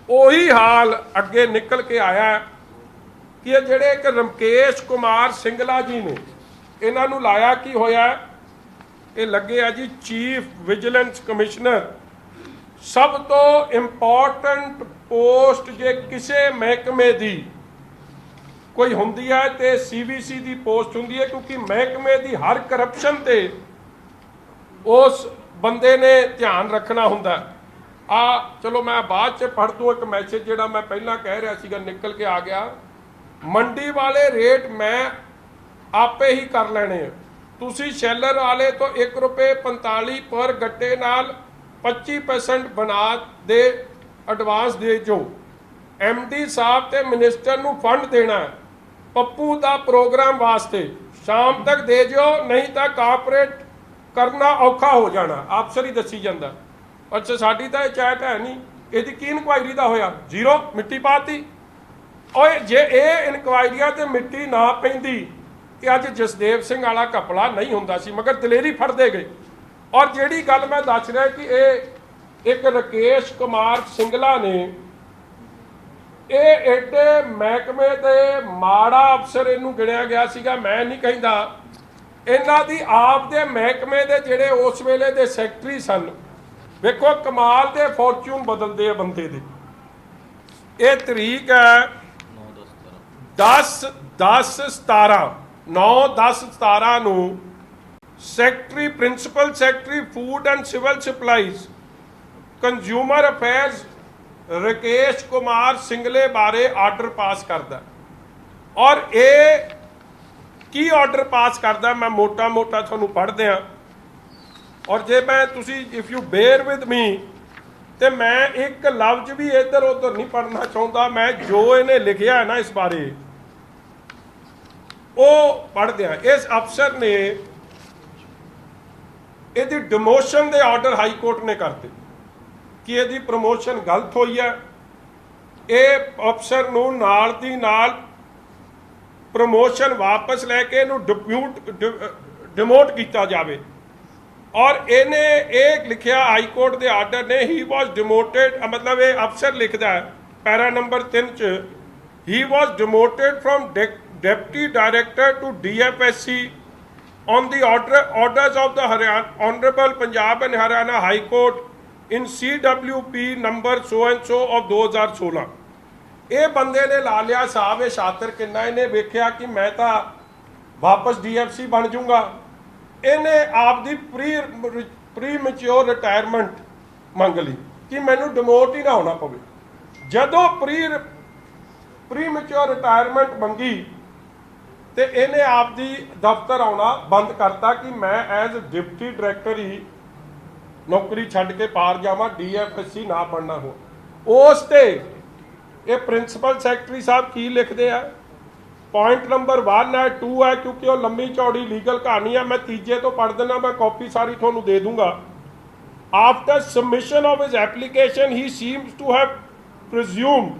ਉਹੀ ਹਾਲ ਅੱਗੇ ਨਿਕਲ ਕੇ ਆਇਆ ਕਿ ਇਹ ਜਿਹੜੇ ਇੱਕ ਰਮਕੇਸ਼ ਕੁਮਾਰ ਸਿੰਗਲਾ ਜੀ ਨੇ, ਇਹਨਾਂ ਨੂੰ ਲਾਇਆ ਕੀ ਹੋਇਆ, ਇਹ ਲੱਗੇ ਆ ਜੀ ਚੀਫ ਵਿਜੀਲੈਂਸ ਕਮਿਸ਼ਨਰ। ਸਭ ਤੋਂ ਇੰਪੋਰਟੈਂਟ ਪੋਸਟ ਜੇ ਕਿਸੇ ਮਹਿਕਮੇ ਦੀ ਕੋਈ ਹੁੰਦੀ ਹੈ ਤੇ CVC ਦੀ ਪੋਸਟ ਹੁੰਦੀ ਹੈ, ਕਿਉਂਕਿ ਮਹਿਕਮੇ ਦੀ ਹਰ ਕਰਪਸ਼ਨ ਤੇ ਉਸ ਬੰਦੇ ਨੇ ਧਿਆਨ ਰੱਖਣਾ ਹੁੰਦਾ। ਚਲੋ ਮੈਂ ਬਾਅਦ 'ਚ ਪੜ੍ਹ ਦੂੰ ਇੱਕ ਮੈਸੇਜ ਜਿਹੜਾ ਮੈਂ ਪਹਿਲਾਂ ਕਹਿ ਰਿਹਾ ਸੀਗਾ, ਨਿਕਲ ਕੇ ਆ ਗਿਆ। ਮੰਡੀ ਵਾਲੇ ਰੇਟ ਮੈਂ ਆਪੇ ਹੀ ਕਰ ਲੈਣੇ ਆ, ਤੁਸੀਂ ਸ਼ੈਲਰ ਵਾਲੇ ਤੋਂ 1 ਰੁਪਏ 45 ਪਰ ਗੱਟੇ ਨਾਲ 25% ਬਣਾ ਦੇ ਐਡਵਾਂਸ ਦੇ ਜੋ। MD ਸਾਹਿਬ ਤੇ ਮਿਨਿਸਟਰ ਨੂੰ ਫੰਡ ਦੇਣਾ ਪੱਪੂ ਦਾ ਪ੍ਰੋਗਰਾਮ ਵਾਸਤੇ, ਸ਼ਾਮ ਤੱਕ ਦੇ ਜਿਓ, ਨਹੀਂ ਤਾਂ ਕਾਰਪੋਰੇਟ ਕਰਨਾ ਔਖਾ ਹੋ ਜਾਣਾ। ਅਫਸਰ ਹੀ ਦੱਸੀ ਜਾਂਦਾ। ਅੱਛਾ ਸਾਡੀ ਤਾਂ ਇਹ ਚੈਟ ਹੈ ਨਹੀਂ, ਇਹਦੀ ਕੀ ਇਨਕੁਆਇਰੀ ਦਾ ਹੋਇਆ? ਜ਼ੀਰੋ, ਮਿੱਟੀ ਪਾਤੀ। ਓਏ ਜੇ ਇਹ ਇਨਕੁਆਇਰੀਆਂ ਤੇ ਮਿੱਟੀ ਨਾ ਪੈਂਦੀ ਕਿ ਅੱਜ ਜਸਦੇਵ ਸਿੰਘ ਵਾਲਾ ਘਪਲਾ ਨਹੀਂ ਹੁੰਦਾ ਸੀ, ਮਗਰ ਦਲੇਰੀ ਫੜਦੇ ਗਏ। ਔਰ ਜਿਹੜੀ ਗੱਲ ਮੈਂ ਦੱਸ ਰਿਹਾ ਕਿ ਇਹ ਇੱਕ ਰਕੇਸ਼ ਕੁਮਾਰ ਸਿੰਗਲਾ ਨੇ, ਇਹ ਐਡੇ ਮਹਿਕਮੇ ਦੇ ਮਾੜਾ ਅਫਸਰ ਇਹਨੂੰ ਗਿਣਿਆ ਗਿਆ ਸੀਗਾ। ਮੈਂ ਨਹੀਂ ਕਹਿੰਦਾ, ਇਹਨਾਂ ਦੀ ਆਪ ਦੇ ਮਹਿਕਮੇ ਦੇ ਜਿਹੜੇ ਉਸ ਵੇਲੇ ਦੇ ਸੈਕਟਰੀ ਸਨ, ਵੇਖੋ ਕਮਾਲ ਦੇ ਫੋਰਚੂਨ ਬਦਲਦੇ ਆ ਬੰਦੇ ਦੇ। ਇਹ ਤਰੀਕ ਹੈ 9/10/17 ਨੂੰ secretary principal secretary food and civil supplies consumer affairs Rakesh Kumar Singla ਬਾਰੇ ਆਰਡਰ ਪਾਸ ਕਰਦਾ। ਔਰ ਇਹ ਕੀ ਆਰਡਰ ਪਾਸ ਕਰਦਾ ਮੈਂ ਮੋਟਾ ਤੁਹਾਨੂੰ ਪੜ੍ਹ ਦਿਆਂ ਔਰ ਜੇ ਮੈਂ ਤੁਸੀਂ if you bear with me ਤੇ ਮੈਂ ਇੱਕ ਲਫ਼ਜ਼ ਵੀ ਇੱਧਰ ਉੱਧਰ ਨਹੀਂ ਪੜ੍ਹਨਾ ਚਾਹੁੰਦਾ। ਮੈਂ ਜੋ ਇਹਨੇ ਲਿਖਿਆ ਹੈ ਨਾ ਇਸ ਬਾਰੇ ਉਹ ਪੜ੍ਹ ਦਿਆਂ। ਇਸ ਅਫਸਰ ਨੇ ਇਹਦੀ ਡਿਮੋਸ਼ਨ ਦੇ ਆਰਡਰ ਹਾਈ ਕੋਰਟ ਨੇ ਕਰਤੇ ਕਿ ਇਹਦੀ ਪ੍ਰਮੋਸ਼ਨ ਗਲਤ ਹੋਈ ਹੈ। ਇਹ ਅਫਸਰ ਨੂੰ ਨਾਲ ਦੀ ਨਾਲ ਪ੍ਰਮੋਸ਼ਨ ਵਾਪਸ ਲੈ ਕੇ ਇਹਨੂੰ ਡਿਮੋਟ ਕੀਤਾ ਜਾਵੇ ਔਰ ਇਹਨੇ ਇਹ ਲਿਖਿਆ ਹਾਈ ਕੋਰਟ ਦੇ ਆਰਡਰ ਨੇ ਹੀ ਵਾਸ ਡਿਮੋਟਡ मतलब ਇਹ ਅਫਸਰ ਲਿਖਦਾ ਹੈ ਪੈਰਾ ਨੰਬਰ 3 ਚ ਹੀ was demoted from deputy director to DFSC on the orders of the Honorable Punjab and Haryana High Court in CWP number so and so of 2016। ਇਹ ਬੰਦੇ ਨੇ ਲਾ ਲਿਆ ਸਾਹਿਬ ਇਹ ਸ਼ਾਤਰ ਕਿੰਨਾ ਇਹਨੇ ਵੇਖਿਆ ਕਿ ਮੈਂ ਤਾਂ ਵਾਪਸ DFC ਬਣ ਜਾਊਂਗਾ। ਇਹਨੇ ਆਪ ਦੀ ਪ੍ਰੀ ਮੈਚਿਓਰ ਰਿਟਾਇਰਮੈਂਟ ਮੰਗ ਲਈ ਕਿ ਮੈਨੂੰ ਡਿਮੋਟ ਹੀ ਨਾ ਹੋਣਾ ਪਵੇ। ਜਦੋਂ ਪ੍ਰੀ ਮੈਚਿਓਰ ਰਿਟਾਇਰਮੈਂਟ ਮੰਗੀ ਤੇ ਇਹਨੇ ਆਪ ਦੀ ਦਫ਼ਤਰ ਆਉਣਾ ਬੰਦ ਕਰਤਾ ਕਿ ਮੈਂ ਐਜ਼ ਡਿਪਟੀ ਡਾਇਰੈਕਟਰ ਹੀ ਨੌਕਰੀ ਛੱਡ ਕੇ ਪਾਰ ਜਾਵਾਂ DFSC ਨਾ ਬਣਨਾ ਹੋ। ਉਸ ਤੇ ਇਹ ਪ੍ਰਿੰਸੀਪਲ ਸੈਕਟਰੀ ਸਾਹਿਬ ਕੀ ਲਿਖਦੇ ਆ पॉइंट नंबर 1 है 2 है क्योंकि वो लंबी चौड़ी लीगल कहानी है मैं तीजे तो पढ़ देना मैं कॉपी सारी थोनू दे दूंगा। After submission of his application he seems to have presumed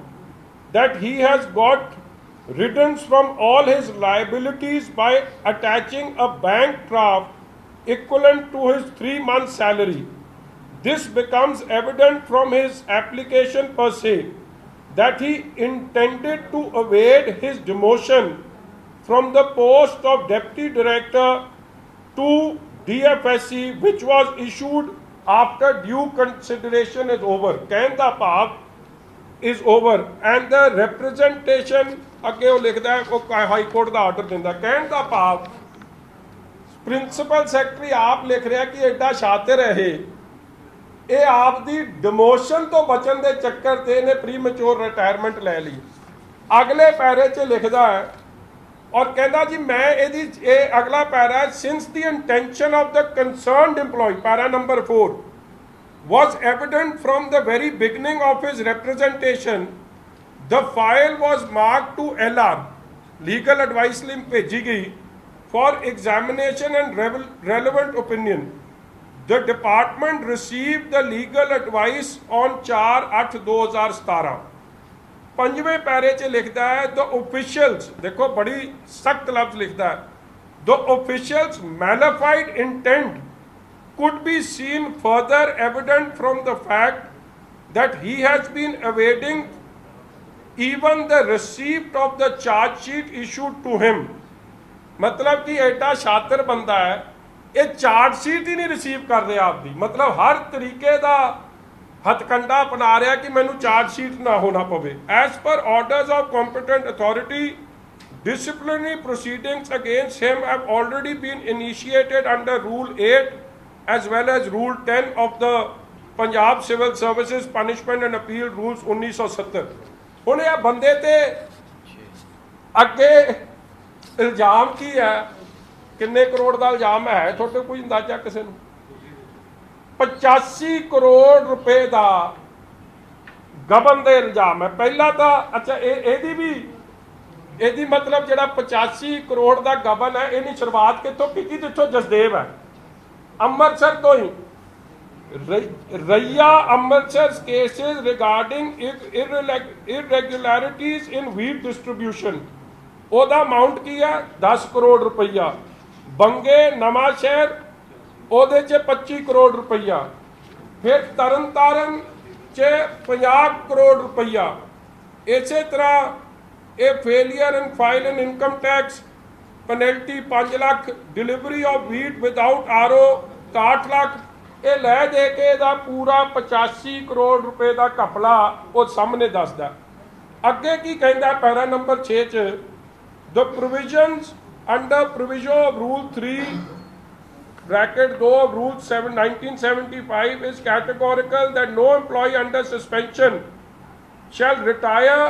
that he has got returns from all his liabilities by attaching a bank draft equivalent to his 3 month salary। This becomes evident from his application per se that he intended to evade his demotion from the post of deputy director to DFSC which was issued after due consideration is over। ਕਹਿਣ ਦਾ ਭਾਵ is over and the representation ਅੱਗੇ ਉਹ ਲਿਖਦਾ ਹੈ ਉਹ high court ਦਾ order ਦਿੰਦਾ। ਕਹਿਣ ਦਾ ਭਾਵ ਪ੍ਰਿੰਸੀਪਲ ਸੈਕਟਰੀ ਆਪ ਲਿਖ ਰਿਹਾ ਕਿ ਐਡਾ ਸ਼ਾਤਰ ਹੈ ਇਹ ਆਪ ਦੀ ਡਿਮੋਸ਼ਨ ਤੋਂ ਬਚਣ ਦੇ ਚੱਕਰ ਤੇ ਇਹਨੇ ਪ੍ਰੀ ਮੈਚੁਰ ਰਿਟਾਇਰਮੈਂਟ ਲੈ ਲਈ। ਅਗਲੇ ਪੈਰੇ 'ਚ ਲਿਖਦਾ ਹੈ ਔਰ ਕਹਿੰਦਾ ਜੀ ਮੈਂ ਇਹਦੀ ਇਹ ਅਗਲਾ ਪੈਰਾ since the intention of the concerned EMPLOYE para number 4 was evident from the very beginning of his representation the file was marked to LR legal advice ਲਈ ਭੇਜੀ ਗਈ for examination and relevant opinion। The department received the legal advice on 4/8/2017। ਪੰਜਵੇਂ ਪੈਰੇ 'ਚ ਲਿਖਦਾ ਹੈ the officials ਦੇਖੋ ਬੜੀ ਸਖਤ ਲਫ਼ਜ਼ ਲਿਖਦਾ ਹੈ the officials malified intent could be seen further evident from the fact that he has been evading even the receipt of the charge sheet issued to him। मतलब कि एडा शातिर बंदा है ਇਹ ਚਾਰਜ ਸ਼ੀਟ ਹੀ ਨਹੀਂ ਰਿਸੀਵ ਕਰ ਰਿਹਾ ਆਪਦੀ ਮਤਲਬ ਹਰ ਤਰੀਕੇ ਦਾ ਹਥਕੰਡਾ ਅਪਣਾ ਰਿਹਾ ਕਿ ਮੈਨੂੰ ਚਾਰਜ ਸ਼ੀਟ ਨਾ ਹੋਣਾ ਪਵੇ। As per orders of competent authority disciplinary proceedings against him have already been initiated under Rule 8 as well as Rule 10 of the Punjab Civil Services Punishment and Appeal Rules 1970। ਹੁਣ ਇਹ ਬੰਦੇ ਤੇ ਅੱਗੇ ਇਲਜ਼ਾਮ ਕੀ ਹੈ ਕਿੰਨੇ ਕਰੋੜ ਦਾ ਇਲਜ਼ਾਮ ਹੈ ਤੁਹਾਡੇ ਕੋਈ ਅੰਦਾਜ਼ਾ ਕਿਸੇ ਨੂੰ 85 ਕਰੋੜ ਰੁਪਏ ਦਾ ਗਬਨ ਦੇ ਇਲਜ਼ਾਮ ਹੈ। ਪਹਿਲਾਂ ਤਾਂ ਅੱਛਾ ਇਹਦੀ ਮਤਲਬ ਜਿਹੜਾ 85 ਕਰੋੜ ਦਾ ਗਬਨ ਹੈ ਇਹਨੀ ਸ਼ੁਰੂਆਤ ਕਿੱਥੋਂ ਕੀਤੀ ਜਿੱਥੋਂ ਜਸਦੇਵ ਹੈ ਅੰਮ੍ਰਿਤਸਰ ਤੋਂ ਹੀ Raiya Amritsar cases regarding irregularities in wheat distribution ਉਹਦਾ ਅਮਾਉਂਟ ਕੀ ਹੈ 10 ਕਰੋੜ ਰੁਪਈਆ। ਬੰਗੇ ਨਵਾਂ ਸ਼ਹਿਰ ਉਹਦੇ 'ਚ 25 ਕਰੋੜ ਰੁਪਈਆ। ਫਿਰ ਤਰਨਤਾਰਨ 'ਚ 50 ਕਰੋੜ ਰੁਪਈਆ। ਇਸੇ ਤਰ੍ਹਾਂ ਇਹ failure in file in income tax penalty 5 lakh delivery of wheat without RO 60 lakh. ਇਹ ਲੈ ਦੇ ਕੇ ਇਹਦਾ ਪੂਰਾ 85 ਕਰੋੜ ਰੁਪਏ ਦਾ ਘਪਲਾ ਉਹ ਸਾਹਮਣੇ ਦੱਸਦਾ। ਅੱਗੇ ਕੀ ਕਹਿੰਦਾ ਪੈਰਾ ਨੰਬਰ 6 'ਚ the provisions under provision of Rule 3 bracket 2 of Rule 7 1975 is categorical that no employee under suspension shall retire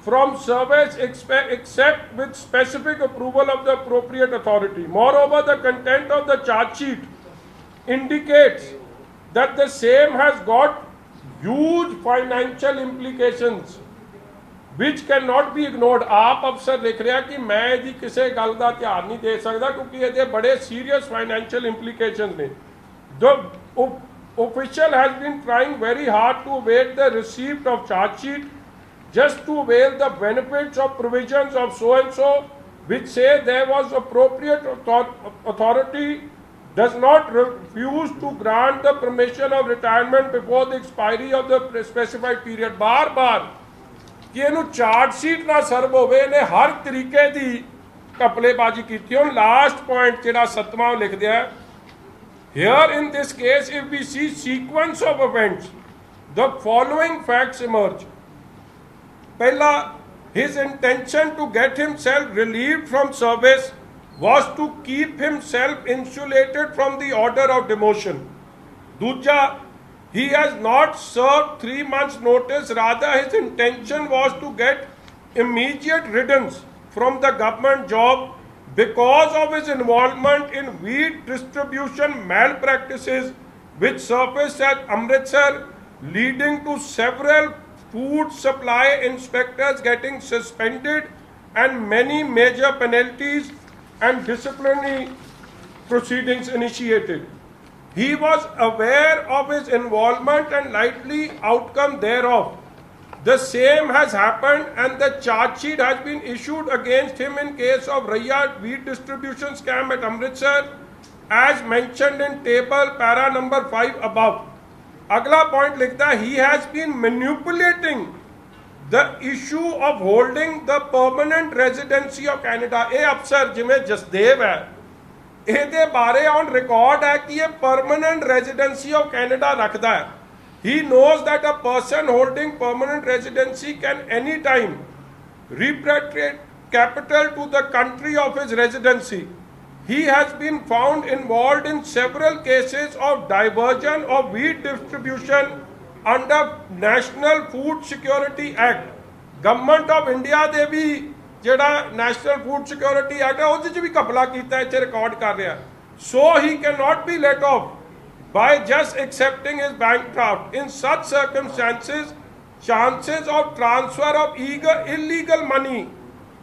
from service except with specific approval of the appropriate authority. Moreover, the content of the charge sheet indicates that the same has got huge financial implications which cannot be ignored. आप अफसर लिख रहा कि मैं जी किसी गल का ध्यान नहीं दे सकता क्योंकि ये बड़े serious financial implications ने. The official has been trying very hard to await the receipt of charge sheet just to avail the benefits of provisions of so and so which say there was appropriate authority does not refuse to grant the permission of retirement before the expiry of the specified period. बार बार कि ਇਹਨੂੰ charge sheet ਨਾ ਸਰਵ ਹੋਵੇ, ਇਹਨੇ ਹਰ ਤਰੀਕੇ ਦੀ ਘਪਲੇਬਾਜ਼ੀ ਕੀਤੀ. ਹੁਣ last point ਜਿਹੜਾ 7ਵਾਂ ਲਿਖਦੇ ਆ, here in this case if we see sequence of events the following facts emerge. ਪਹਿला, his intention to get himself relieved from service was to keep himself insulated from the order of demotion. Dooja, he has not served 3 months notice, rather his intention was to get immediate riddance from the government job because of his involvement in wheat distribution malpractices which surfaced at Amritsar, leading to several food supply inspectors getting suspended and many major penalties and disciplinary proceedings initiated. He was aware of his involvement and likely outcome thereof. The same has happened and the charge sheet has been issued against him in case of Raya wheat distribution scam at Amritsar as mentioned in table para number 5 above. अगला point लिखता है, he has been manipulating the issue of holding the permanent residency of Canada. ਇਹ ਅਫਸਰ ਜਿਵੇਂ ਜਸਦੇਵ ਹੈ, ਇਹਦੇ ਬਾਰੇ on record ਹੈ ਕਿ ਇਹ permanent residency of Canada ਰੱਖਦਾ ਹੈ. He knows that a person holding permanent residency can anytime repatriate capital to the country of his residency. He has been found involved in several cases of diversion of wheat distribution under National Food Security Act. Government of India ਦੇ ਵੀ ਜਿਹੜਾ National Food Security Act ਹੈ ਉਹਦੇ 'ਚ ਵੀ ਘਪਲਾ ਕੀਤਾ, ਇੱਥੇ record ਕਰ ਰਿਹਾ. So he cannot be let off by just accepting his bank draft. In such circumstances, chances of transfer of illegal money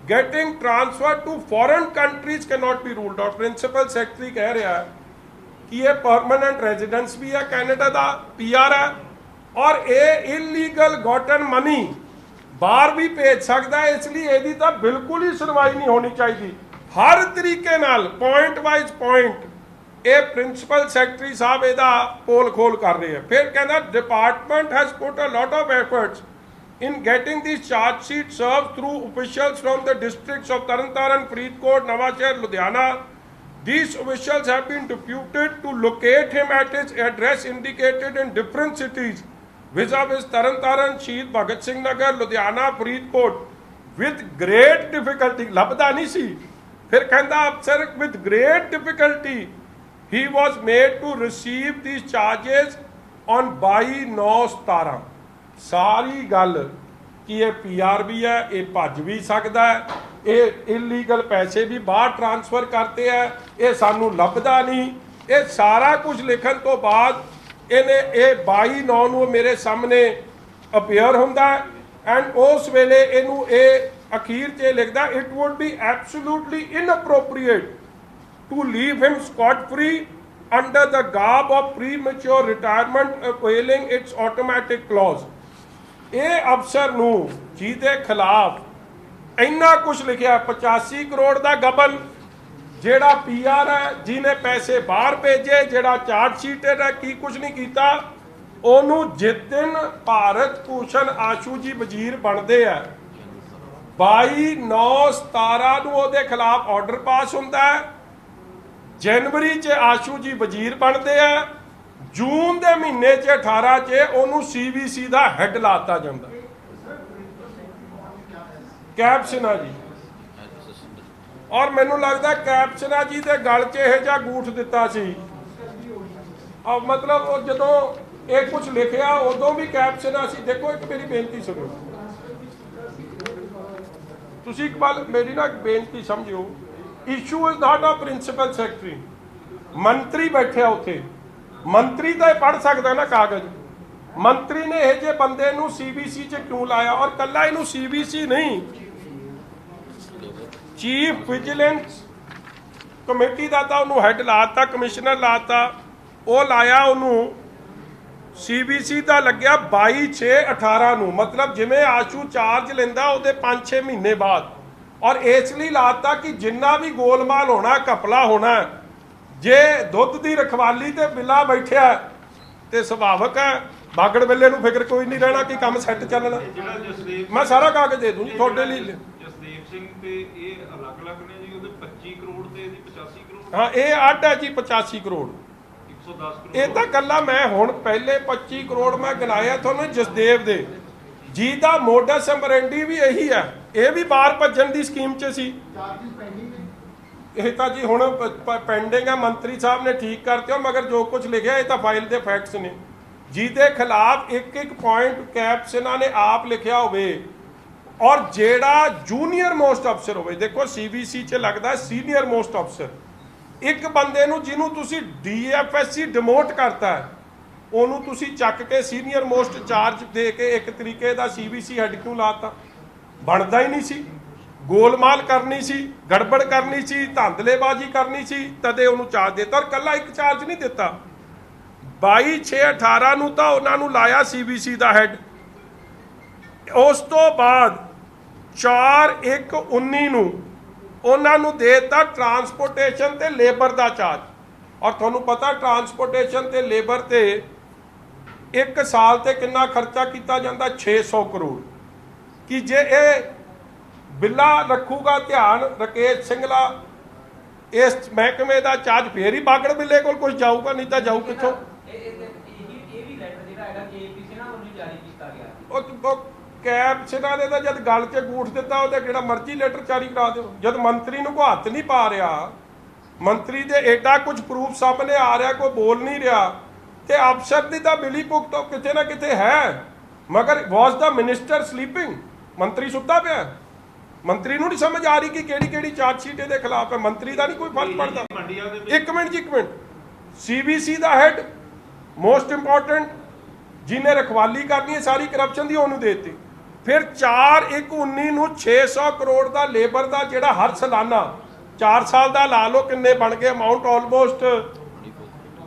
getting transferred to foreign countries cannot be ruled out. Principal Secretary कह रहा है कि ये permanent residence भी है Canada का, PR है, और ये illegal gotten money बाहर भी भेज सकता है, इसलिए ਇਹਦੀ ਤਾਂ ਬਿਲਕੁਲ ਹੀ ਸੁਣਵਾਈ ਨਹੀਂ ਹੋਣੀ ਚਾਹੀਦੀ. ਹਰ ਤਰੀਕੇ ਨਾਲ point wise point ਇਹ ਪ੍ਰਿੰਸੀਪਲ ਸੈਕਟਰੀ ਸਾਹਿਬ ਇਹਦਾ ਪੋਲ ਖੋਲ ਕਰ ਰਹੇ ਆ. ਫਿਰ ਕਹਿੰਦਾ department has put a lot of efforts in getting these charge sheets served through officials from the districts of Tarantaran, Faridkot, Nawashahar, Ludhiana. These officials have been deputed to locate him at his address indicated in different cities vis-a-vis Tarantaran, Shaheed Bhagat Singh Nagar, Ludhiana, Faridkot with great difficulty. Labda nahi si. Fir kehanda afsar with great difficulty he was made to receive these charges on 22/9/17. ਸਾਰੀ ਗੱਲ ਕਿ ਇਹ PR ਵੀ ਹੈ, ਇਹ ਭੱਜ ਵੀ ਸਕਦਾ ਹੈ, ਇਹ illegal ਪੈਸੇ ਵੀ ਬਾਹਰ ਟ੍ਰਾਂਸਫਰ ਕਰਤੇ ਹੈ, ਇਹ ਸਾਨੂੰ ਲੱਭਦਾ ਨਹੀਂ. ਇਹ ਸਾਰਾ ਕੁਝ ਲਿਖਣ ਤੋਂ ਬਾਅਦ ਇਹਨੇ ਇਹ 22/9 ਨੂੰ ਮੇਰੇ ਸਾਹਮਣੇ ਅਪੀਅਰ ਹੁੰਦਾ ਐਂਡ ਉਸ ਵੇਲੇ ਇਹਨੂੰ ਇਹ ਅਖੀਰ 'ਚ ਲਿਖਦਾ, it would be absolutely inappropriate to leave him scot-free under the garb of premature retirement availing its automatic clause. ਇਹ ਅਫਸਰ ਨੂੰ ਜਿਹਦੇ ਖਿਲਾਫ ਇੰਨਾ ਕੁਝ ਲਿਖਿਆ, 85 ਕਰੋੜ ਦਾ ਗਬਨ, ਜਿਹੜਾ PR ਹੈ, ਜਿਹਨੇ ਪੈਸੇ ਬਾਹਰ ਭੇਜੇ, ਜਿਹੜਾ ਚਾਰਜ ਸ਼ੀਟਡ ਹੈ, ਕੀ ਕੁਝ ਨਹੀਂ ਕੀਤਾ, ਉਹਨੂੰ ਜਿਸ ਦਿਨ ਭਾਰਤ ਭੂਸ਼ਣ ਆਸ਼ੂ ਜੀ ਵਜ਼ੀਰ ਬਣਦੇ ਆ 22/9/17 ਨੂੰ ਉਹਦੇ ਖਿਲਾਫ ਆਰਡਰ ਪਾਸ ਹੁੰਦਾ ਹੈ. जनवरी 'ਚ ਆਸ਼ੂ ਜੀ ਵਜ਼ੀਰ ਬਣਦੇ ਆ, ਜੂਨ ਦੇ ਮਹੀਨੇ 'ਚ 18 'ਚ ਉਹਨੂੰ CVC ਦਾ ਹੈੱਡ ਲਾਤਾ ਜਾਂਦਾ, ਕੈਪ ਸਿਨਹਾ ਜੀ. ਔਰ ਮੈਨੂੰ ਲੱਗਦਾ ਕੈਪ ਸਿਨਹਾ ਜੀ ਦੇ ਗਲ 'ਚ ਇਹ ਜਿਹਾ ਗੂਠ ਦਿੱਤਾ ਸੀ. ਮਤਲਬ ਉਹ ਜਦੋਂ ਇਹ ਕੁਝ ਲਿਖਿਆ ਉਦੋਂ ਵੀ ਕੈਪ ਸਿਨਹਾ ਸੀ. ਦੇਖੋ ਇੱਕ ਮੇਰੀ ਬੇਨਤੀ ਸੁਣੋ, ਤੁਸੀਂ ਇਕਬਾਲ ਮੇਰੀ ਨਾ ਬੇਨਤੀ ਸਮਝਿਓ, issue is not a principal secretary. ਮੰਤਰੀ ਬੈਠਿਆ ਉੱਥੇ, ਮੰਤਰੀ ਤਾਂ ਇਹ ਪੜ੍ਹ ਸਕਦਾ ਨਾ ਕਾਗਜ਼। ਮੰਤਰੀ ਨੇ ਇਹ ਜੇ ਬੰਦੇ ਨੂੰ ਸੀਬੀਸੀ 'ਚ ਕਿਉਂ ਲਾਇਆ? ਔਰ ਕੱਲਾ ਇਹਨੂੰ ਸੀਬੀਸੀ ਨਹੀਂ, ਚੀਫ ਵਿਜੀਲੈਂਸ ਕਮੇਟੀ ਦਾ ਤਾਂ ਉਹਨੂੰ ਹੈੱਡ ਲਾਤਾ, ਕਮਿਸ਼ਨਰ ਲਾਤਾ, ਉਹ ਲਾਇਆ ਉਹਨੂੰ ਸੀਬੀਸੀ ਦਾ ਲੱਗਿਆ 22/6/18 ਨੂੰ, ਮਤਲਬ ਜਿਵੇਂ ਆਸ਼ੂ ਚਾਰਜ ਲੈਂਦਾ ਉਹਦੇ 5-6 ਮਹੀਨੇ ਬਾਅਦ। ਔਰ ਇਸ ਲਈ ਲਾਤਾ ਕਿ ਜਿੰਨਾ ਵੀ ਗੋਲਮਾਲ ਹੋਣਾ, ਘਪਲਾ ਹੋਣਾ, ਜੇ ਦੁੱਧ ਦੀ ਰਖਵਾਲੀ ਤੇ ਬਿੱਲਾ ਬੈਠਿਆ ਤੇ ਸੁਭਾਵਕ ਹੈ ਬਾਗੜ ਬਿੱਲੇ ਨੂੰ ਫਿਕਰ ਕੋਈ ਨਹੀਂ ਰਹਿਣਾ ਕਿ ਕੰਮ ਸੈੱਟ ਚੱਲਣਾ। ਮੈਂ ਸਾਰਾ ਕਾਗਜ਼ ਦੇ ਦੂੰ ਜੀ ਤੁਹਾਡੇ ਲਈ। ਜਸਦੇਵ ਸਿੰਘ ਤੇ ਇਹ ਅਲੱਗ-ਅਲੱਗ ਨੇ ਜੀ, ਉਹਦੇ 25 ਕਰੋੜ ਤੇ ਇਹਦੀ 85 ਕਰੋੜ। ਹਾਂ, ਇਹ ਅੱਡ ਹੈ ਜੀ 85 ਕਰੋੜ। 110 ਕਰੋੜ ਇਹ ਤਾਂ ਕੱਲਾ ਮੈਂ ਹੁਣ ਪਹਿਲੇ 25 ਕਰੋੜ ਮੈਂ ਗਿਣਾਇਆ ਤੁਹਾਨੂੰ ਜਸਦੇਵ ਦੇ ਜੀ ਦਾ ਮੋਡਸ ਆਪਰੈਂਡੀ ਵੀ ਇਹੀ ਹੈ। ਇਹ ਵੀ ਬਾਹਰ ਭੱਜਣ ਦੀ ਸਕੀਮ 'ਚ ਸੀ। ਇਹ ਤਾਂ ਜੀ ਹੁਣ ਪੈਂਡਿੰਗ ਹੈ, ਮੰਤਰੀ ਸਾਹਿਬ ਨੇ ਠੀਕ ਕਰਤੇ ਹੋ, ਮਗਰ ਜੋ ਕੁਝ ਲਿਖਿਆ ਇਹ ਤਾਂ ਫਾਈਲ ਦੇ ਫੈਕਟਸ ਨੇ। ਜਿਹਦੇ ਖਿਲਾਫ ਇੱਕ ਪੁਆਇੰਟ ਕੈਪਸ ਇਹਨਾਂ ਨੇ ਆਪ ਲਿਖਿਆ ਹੋਵੇ ਔਰ ਜਿਹੜਾ ਜੂਨੀਅਰ ਮੋਸਟ ਅਫਸਰ ਹੋਵੇ। ਦੇਖੋ ਸੀਬੀਸੀ 'ਚ ਲੱਗਦਾ ਸੀਨੀਅਰ ਮੋਸਟ ਅਫਸਰ, ਇੱਕ ਬੰਦੇ ਨੂੰ ਜਿਹਨੂੰ ਤੁਸੀਂ ਡੀਐਫਐਸਸੀ ਡਿਮੋਟ ਕਰਤਾ ਹੈ ਉਹਨੂੰ ਤੁਸੀਂ ਚੱਕ ਕੇ ਸੀਨੀਅਰ ਮੋਸਟ ਚਾਰਜ ਦੇ ਕੇ ਇੱਕ ਤਰੀਕੇ ਦਾ ਸੀਬੀਸੀ ਹੈੱਡ ਕਿਉਂ ਲਾਤਾ? ਬਣਦਾ ਹੀ ਨਹੀਂ ਸੀ। ਗੋਲਮਾਲ ਕਰਨੀ ਸੀ, ਗੜਬੜ ਕਰਨੀ ਸੀ, ਧਾਂਦਲੇਬਾਜ਼ੀ ਕਰਨੀ ਸੀ, ਤਦੇ ਉਹਨੂੰ ਚਾਰਜ ਦਿੱਤਾ। ਔਰ ਕੱਲਾ ਇੱਕ ਚਾਰਜ ਨਹੀਂ ਦਿੱਤਾ, 22/6/18 ਨੂੰ ਤਾਂ ਉਹਨਾਂ ਨੂੰ ਲਾਇਆ ਸੀਬੀਸੀ ਦਾ ਹੈੱਡ। ਉਸ ਤੋਂ ਬਾਅਦ 4/1/19 ਨੂੰ ਉਹਨਾਂ ਨੂੰ ਦੇਤਾ ਟਰਾਂਸਪੋਰਟੇਸ਼ਨ ਤੇ ਲੇਬਰ ਦਾ ਚਾਰਜ। ਔਰ ਤੁਹਾਨੂੰ ਪਤਾ ਟਰਾਂਸਪੋਰਟੇਸ਼ਨ ਤੇ ਲੇਬਰ ਤੇ ਇੱਕ ਸਾਲ ਤੇ ਕਿੰਨਾ ਖਰਚਾ ਕੀਤਾ ਜਾਂਦਾ? 600 ਕਰੋੜ। ਕਿ ਜੇ ਇਹ ਬਿੱਲਾ ਰੱਖੂਗਾ ਧਿਆਨ ਰਕੇਸ਼ ਸਿੰਘਲਾ ਇਸ ਮਹਿਕਮੇ ਦਾ ਚਾਰਜ, ਫੇਰ ਹੀ ਬਾਗੜ ਬਿੱਲੇ ਕੋਲ ਕੁਝ ਜਾਊਗਾ, ਨਹੀਂ ਤਾਂ ਜਾਊ ਕਿੱਥੋਂ? ਉਹ ਕੈਪਸ਼ਨਾਂ ਦੇ ਤਾਂ ਜਦ ਗੱਲ 'ਚ ਗੂਠ ਦਿੱਤਾ ਉਹਦੇ ਕਿਹੜਾ ਮਰਜ਼ੀ ਲੈਟਰ ਜਾਰੀ ਕਰਾ ਦਿਓ। ਜਦ ਮੰਤਰੀ ਨੂੰ ਕੋਈ ਹੱਥ ਨਹੀਂ ਪਾ ਰਿਹਾ, ਮੰਤਰੀ ਦੇ ਏਡਾ ਕੁਝ ਪ੍ਰੂਫ ਸਾਹਮਣੇ ਆ ਰਿਹਾ, ਕੋਈ ਬੋਲ ਨਹੀਂ ਰਿਹਾ, ਤੇ ਅਫਸਰ ਦੀ ਤਾਂ ਬਿਲੀ ਭੁਗਤ ਕਿਤੇ ਨਾ ਕਿਤੇ ਹੈ। ਮਗਰ ਵਾਸ ਦਾ ਮਿਨਿਸਟਰ ਸਲੀਪਿੰਗ? ਮੰਤਰੀ ਸੁੱਤਾ ਪਿਆ? ਮੰਤਰੀ ਨੂੰ ਨਹੀਂ ਸਮਝ ਆ ਰਹੀ ਕਿ ਕਿਹੜੀ ਕਿਹੜੀ ਚਾਰਜ ਸ਼ੀਟ ਇਹਦੇ ਖਿਲਾਫ ਹੈ? ਮੰਤਰੀ ਦਾ ਨਹੀਂ ਕੋਈ ਫਰਕ ਪੜਦਾ। ਇੱਕ ਮਿੰਟ ਜੀ, ਇੱਕ ਮਿੰਟ। ਸੀਬੀਸੀ ਦਾ ਹੈਡ ਮੋਸਟ ਇੰਪੋਰਟੈਂਟ ਜਿਹਨੇ ਰਖਵਾਲੀ ਕਰਨੀ ਹੈ ਸਾਰੀ ਕਰਪਸ਼ਨ ਦੀ, ਉਹਨੂੰ ਦੇ ਦਿੱਤੀ। ਫਿਰ 4/1/19 ਨੂੰ 600 ਕਰੋੜ ਦਾ ਲੇਬਰ ਦਾ ਜਿਹੜਾ ਹਰ ਸਾਲਾਨਾ 4 ਸਾਲ ਦਾ ਲਾ ਲਓ ਕਿੰਨੇ ਬਣ ਗਏ ਅਮਾਊਂਟ, ਆਲਮੋਸਟ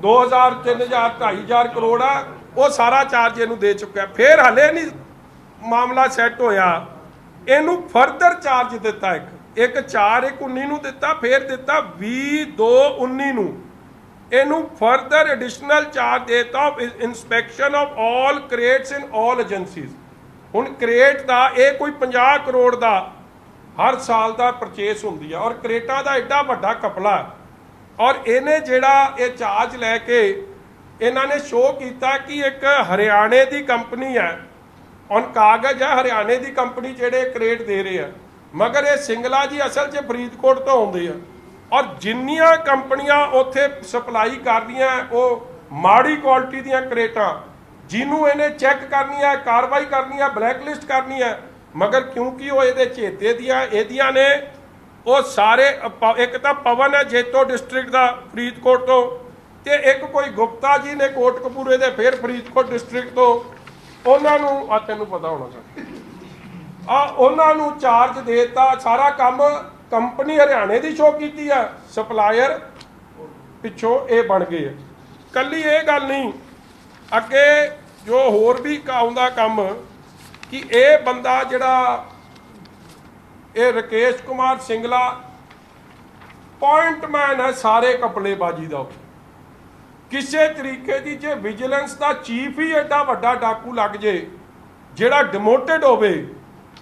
2000 3000 2500 ਕਰੋੜ ਆ, ਉਹ ਸਾਰਾ ਚਾਰਜ ਇਹਨੂੰ ਦੇ ਚੁੱਕਿਆ। ਫਿਰ ਹਲੇ ਨਹੀਂ ਮਾਮਲਾ ਸੈੱਟ ਹੋਇਆ, ਇਹਨੂੰ ਫਰਦਰ ਚਾਰਜ ਦਿੱਤਾ, ਇੱਕ 4/1/19 ਨੂੰ ਦਿੱਤਾ, ਫਿਰ ਦਿੱਤਾ 20/2/19 ਨੂੰ ਇਹਨੂੰ ਫਰਦਰ ਐਡੀਸ਼ਨਲ ਚਾਰਜ ਦੇਤਾ inspection of all crates in all agencies. ਹੁਣ ਕ੍ਰੇਟ ਦਾ ਇਹ ਕੋਈ 50 ਕਰੋੜ ਦਾ ਹਰ ਸਾਲ ਦਾ ਪਰਚੇਸ ਹੁੰਦੀ ਹੈ, ਔਰ ਕ੍ਰੇਟਾਂ ਦਾ ਐਡਾ ਵੱਡਾ ਕਪਲਾ। ਔਰ ਇਹਨੇ ਜਿਹੜਾ ਇਹ ਚਾਰਜ ਲੈ ਕੇ ਇਹਨਾਂ ਨੇ ਸ਼ੋਅ ਕੀਤਾ ਕਿ ਇੱਕ ਹਰਿਆਣੇ ਦੀ ਕੰਪਨੀ ਹੈ, ਔਨ ਕਾਗਜ਼ ਹੈ ਹਰਿਆਣੇ ਦੀ ਕੰਪਨੀ ਜਿਹੜੇ ਕ੍ਰੇਟ ਦੇ ਰਹੇ ਆ, ਮਗਰ ਇਹ ਸਿੰਗਲਾ ਜੀ ਅਸਲ 'ਚ ਫਰੀਦਕੋਟ ਤੋਂ ਆਉਂਦੇ ਆ। ਔਰ ਜਿੰਨੀਆਂ ਕੰਪਨੀਆਂ ਉੱਥੇ ਸਪਲਾਈ ਕਰਦੀਆਂ ਉਹ ਮਾੜੀ ਕੁਆਲਿਟੀ ਦੀਆਂ ਕ੍ਰੇਟਾਂ, ਜਿਹਨੂੰ ਇਹਨੇ ਚੈੱਕ ਕਰਨੀ ਹੈ, ਕਾਰਵਾਈ ਕਰਨੀ ਹੈ, ਬਲੈਕ ਲਿਸਟ ਕਰਨੀ ਹੈ। ਮਗਰ ਕਿਉਂਕਿ ਉਹ ਇਹਦੇ ਚੇਤੇ ਦੀਆਂ ਇਹਦੀਆਂ ਨੇ, ਉਹ ਸਾਰੇ ਇੱਕ ਤਾਂ ਪਵਨ ਹੈ ਜੇਤੋ ਡਿਸਟ੍ਰਿਕਟ ਦਾ ਫਰੀਦਕੋਟ ਤੋਂ, ਤੇ ਇੱਕ ਕੋਈ ਗੁਪਤਾ ਜੀ ਨੇ ਕੋਟਕਪੂਰੇ ਦੇ ਫਿਰ ਫਰੀਦਕੋਟ ਡਿਸਟ੍ਰਿਕਟ ਤੋਂ, ਉਹਨਾਂ ਨੂੰ ਤੈਨੂੰ ਪਤਾ ਹੋਣਾ ਚਾਹੀਦਾ ਉਹਨਾਂ ਨੂੰ ਚਾਰਜ ਦੇਤਾ। ਸਾਰਾ ਕੰਮ ਕੰਪਨੀ ਹਰਿਆਣੇ ਦੀ ਸ਼ੋਅ ਕੀਤੀ ਆ, ਸਪਲਾਇਰ ਪਿੱਛੋਂ ਇਹ ਬਣ ਗਏ ਆ। ਕੱਲੀ ਇਹ ਗੱਲ ਨਹੀਂ, ਅੱਗੇ ਜੋ ਹੋਰ ਵੀ ਆਉਂਦਾ ਕੰਮ ਕਿ ਇਹ ਬੰਦਾ ਜਿਹੜਾ ਇਹ ਰਕੇਸ਼ ਕੁਮਾਰ ਸਿੰਗਲਾ ਪੁਆਇੰਟਮੈਨ ਹੈ ਸਾਰੇ ਕਪਲੇਬਾਜ਼ੀ ਦਾ। ਕਿਸੇ ਤਰੀਕੇ ਦੀ ਜੇ ਵਿਜੀਲੈਂਸ ਦਾ ਚੀਫ ਹੀ ਐਡਾ ਵੱਡਾ ਡਾਕੂ ਲੱਗ ਜੇ ਜਿਹੜਾ ਡਿਮੋਟਡ ਹੋਵੇ,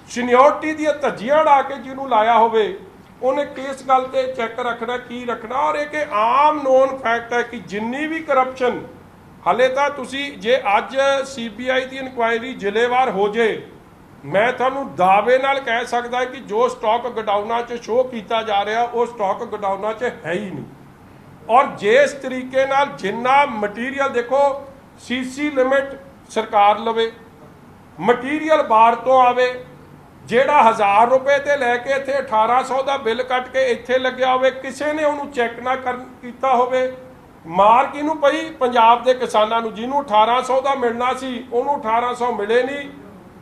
ਸੀਨੀਅਰਟੀ ਦੀਆਂ ਧੱਜੀਆਂ ਉਡਾ ਕੇ ਜਿਹਨੂੰ ਲਾਇਆ ਹੋਵੇ, ਉਹਨੇ ਕਿਸ ਗੱਲ ਤੇ ਚੈੱਕ ਰੱਖਣਾ, ਕੀ ਰੱਖਣਾ। ਔਰ ਇਹ ਕਿ ਆਮ ਨੋਨ ਫੈਕਟ ਹੈ ਕਿ ਜਿੰਨੀ ਵੀ ਕਰਪਸ਼ਨ ਹਲੇ ਤਾਂ ਤੁਸੀਂ ਜੇ ਅੱਜ CBI ਦੀ ਇਨਕੁਆਇਰੀ ਜ਼ਿਲ੍ਹੇਵਾਰ ਹੋ ਜੇ, ਮੈਂ ਤੁਹਾਨੂੰ ਦਾਅਵੇ ਨਾਲ ਕਹਿ ਸਕਦਾ ਕਿ ਜੋ ਸਟਾਕ ਗਡਾਊਨਾਂ 'ਚ ਸ਼ੋਅ ਕੀਤਾ ਜਾ ਰਿਹਾ ਉਹ ਸਟਾਕ ਗਡਾਊਨਾਂ 'ਚ ਹੈ ਹੀ ਨਹੀਂ। ਔਰ ਜਿਸ ਤਰੀਕੇ ਨਾਲ ਜਿੰਨਾ ਮਟੀਰੀਅਲ ਦੇਖੋ, CC ਲਿਮਿਟ ਸਰਕਾਰ ਲਵੇ, ਮਟੀਰੀਅਲ ਬਾਹਰ ਤੋਂ ਆਵੇ, ਜਿਹੜਾ 1000 ਰੁਪਏ ਤੇ ਲੈ ਕੇ ਇੱਥੇ 1800 ਦਾ ਬਿੱਲ ਕੱਟ ਕੇ ਇੱਥੇ ਲੱਗਿਆ ਹੋਵੇ, ਕਿਸੇ ਨੇ ਉਹਨੂੰ ਚੈੱਕ ਨਾ ਕੀਤਾ ਹੋਵੇ। ਮਾਰ ਕਿਹਨੂੰ ਪਈ? ਪੰਜਾਬ ਦੇ ਕਿਸਾਨਾਂ ਨੂੰ। ਜਿਹਨੂੰ 1800 ਦਾ ਮਿਲਣਾ ਸੀ ਉਹਨੂੰ 1800 ਮਿਲੇ ਨਹੀਂ,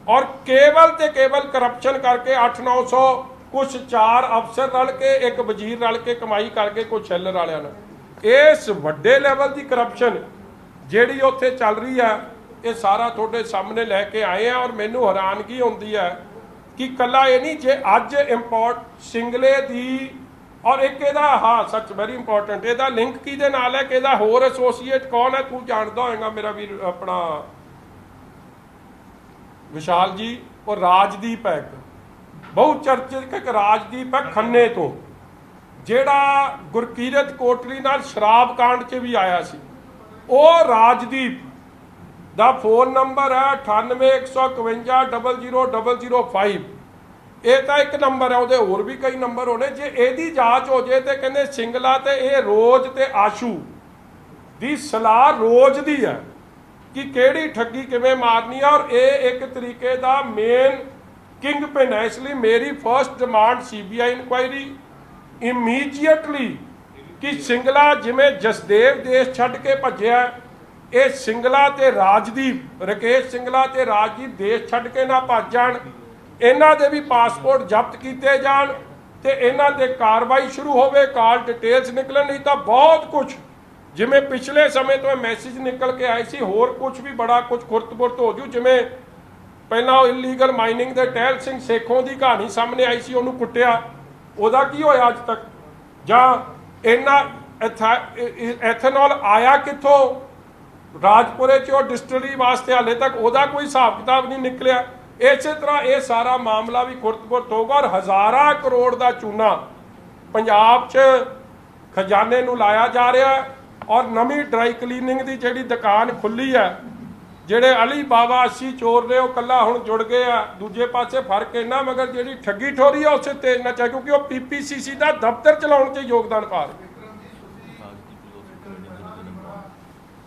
ਔਰ ਕੇਵਲ ਤੇ ਕੇਵਲ ਕਰਪਸ਼ਨ ਕਰਕੇ 8-900 ਕੁਛ 4 ਅਫਸਰ ਰਲ ਕੇ, ਇੱਕ ਵਜ਼ੀਰ ਰਲ ਕੇ ਕਮਾਈ ਕਰਕੇ ਕੁਛ ਸ਼ੈਲਰ ਵਾਲਿਆਂ ਨਾਲ। ਇਸ ਵੱਡੇ ਲੈਵਲ ਦੀ ਕਰਪਸ਼ਨ ਜਿਹੜੀ ਉੱਥੇ ਚੱਲ ਰਹੀ ਹੈ, ਇਹ ਸਾਰਾ ਤੁਹਾਡੇ ਸਾਹਮਣੇ ਲੈ ਕੇ ਆਏ ਆ। ਔਰ ਮੈਨੂੰ ਹੈਰਾਨਗੀ ਹੁੰਦੀ ਹੈ ਕਿ ਕੱਲਾ ਇਹ ਨਹੀਂ, ਜੇ ਅੱਜ ਇੰਪੋਰਟ ਸਿੰਗਲੇ ਦੀ, ਔਰ ਇੱਕ ਇਹਦਾ ਹਾਂ ਸੱਚ ਵੈਰੀ ਇੰਪੋਰਟੈਂਟ, ਇਹਦਾ ਲਿੰਕ ਕਿਹਦੇ ਨਾਲ ਹੈ ਕਿ ਇਹਦਾ ਹੋਰ ਐਸੋਸੀਏਟ ਕੌਣ ਹੈ? ਤੂੰ ਜਾਣਦਾ ਹੋਏਗਾ ਮੇਰਾ ਵੀਰ ਆਪਣਾ ਵਿਸ਼ਾਲ ਜੀ। ਉਹ ਰਾਜਦੀਪ ਹੈ, ਇੱਕ ਬਹੁਤ ਚਰਚਿਤ ਇੱਕ ਰਾਜਦੀਪ ਹੈ ਖੰਨੇ ਤੋਂ, ਜਿਹੜਾ ਗੁਰਕੀਰਤ ਕੋਟਲੀ ਨਾਲ ਸ਼ਰਾਬ ਕਾਂਡ 'ਚ ਵੀ ਆਇਆ ਸੀ। ਉਹ ਰਾਜਦੀਪ ਦਾ ਫੋਨ ਨੰਬਰ ਹੈ 9815500005। ਇਹ ਤਾਂ ਇੱਕ ਨੰਬਰ ਹੈ, ਉਹਦੇ ਹੋਰ ਵੀ ਕਈ ਨੰਬਰ ਹੋਣੇ। ਜੇ ਇਹਦੀ ਜਾਂਚ ਹੋ ਜੇ ਤੇ ਕਹਿੰਦੇ ਸਿੰਗਲਾ ਤੇ ਇਹ ਰੋਜ਼ ਤੇ ਆਸ਼ੂ ਦੀ ਸਲਾਹ ਰੋਜ਼ ਦੀ ਹੈ ਕਿ ਕਿਹੜੀ ਠੱਗੀ ਕਿਵੇਂ ਮਾਰਨੀ ਹੈ। ਔਰ ਇਹ ਇੱਕ ਤਰੀਕੇ ਦਾ ਮੇਨ ਕਿੰਗ ਪਿਨ ਹੈ। ਇਸ ਲਈ ਮੇਰੀ first demand CBI inquiry immediately, ਕਿ ਸਿੰਗਲਾ ਜਿਵੇਂ ਜਸਦੇਵ ਦੇਸ਼ ਛੱਡ ਕੇ ਭੱਜਿਆ, ਇਹ ਸਿੰਗਲਾ ਤੇ ਰਾਜਦੀਪ, ਰਕੇਸ਼ ਸਿੰਗਲਾ ਤੇ ਰਾਜਦੀਪ ਦੇਸ਼ ਛੱਡ ਕੇ ਨਾ ਭੱਜ ਜਾਣ। ਇਹਨਾਂ ਦੇ ਵੀ ਪਾਸਪੋਰਟ ਜ਼ਬਤ ਕੀਤੇ ਜਾਣ ਤੇ ਇਹਨਾਂ ਤੇ ਕਾਰਵਾਈ ਸ਼ੁਰੂ ਹੋਵੇ, ਕਾਲ ਡਿਟੇਲਸ ਨਿਕਲਣ। ਨਹੀਂ ਤਾਂ ਬਹੁਤ ਕੁਝ ਜਿਵੇਂ ਪਿਛਲੇ ਸਮੇਂ ਤੋਂ ਮੈਸੇਜ ਨਿਕਲ ਕੇ ਆਏ ਸੀ, ਹੋਰ ਕੁਝ ਵੀ ਬੜਾ ਕੁਝ ਖੁਰਤ-ਬੁਰਤ ਹੋ ਜੂ। ਜਿਵੇਂ ਪਹਿਲਾਂ ਉਹ ਇਲੀਗਲ ਮਾਈਨਿੰਗ ਦੇ ਟਹਿਲ ਸਿੰਘ ਸੇਖੋਂ ਦੀ ਕਹਾਣੀ ਸਾਹਮਣੇ ਆਈ ਸੀ, ਉਹਨੂੰ ਕੁੱਟਿਆ, ਉਹਦਾ ਕੀ ਹੋਇਆ ਅੱਜ ਤੱਕ? ਜਾਂ ਇਹਨਾਂ ਐਥਨੋਲ ਆਇਆ ਕਿੱਥੋਂ? ਰਾਜਪੁਰੇ 'ਚ ਉਹ ਡਿਸਟਿਲਰੀ ਵਾਸਤੇ ਹਾਲੇ ਤੱਕ ਉਹਦਾ ਕੋਈ ਹਿਸਾਬ ਕਿਤਾਬ ਨਹੀਂ ਨਿਕਲਿਆ। ਇਸੇ ਤਰ੍ਹਾਂ ਇਹ ਸਾਰਾ ਮਾਮਲਾ ਵੀ ਖੁਰਦ-ਬੁਰਦ ਹੋਊਗਾ। ਔਰ ਹਜ਼ਾਰਾਂ ਕਰੋੜ ਦਾ ਚੂਨਾ ਪੰਜਾਬ 'ਚ ਖਜ਼ਾਨੇ ਨੂੰ ਲਾਇਆ ਜਾ ਰਿਹਾ। ਔਰ ਨਵੀਂ ਡਰਾਈ ਕਲੀਨਿੰਗ ਦੀ ਜਿਹੜੀ ਦੁਕਾਨ ਖੁੱਲੀ ਹੈ, ਜਿਹੜੇ ਅਲੀ ਬਾਬਾ 80 ਚੋਰ ਨੇ ਉਹ ਕੱਲਾ ਹੁਣ ਜੁੜ ਗਏ ਆ। ਦੂਜੇ ਪਾਸੇ ਫਰਕ ਇਹਨਾਂ, ਮਗਰ ਜਿਹੜੀ ਠੱਗੀ ਠੋਰੀ ਆ ਉਸੇ ਤੇਜ਼ ਨਾ ਚਾਹੇ, ਕਿਉਂਕਿ ਉਹ PPCC ਦਾ ਦਫ਼ਤਰ ਚਲਾਉਣ 'ਚ ਯੋਗਦਾਨ ਪਾ ਰਹੇ।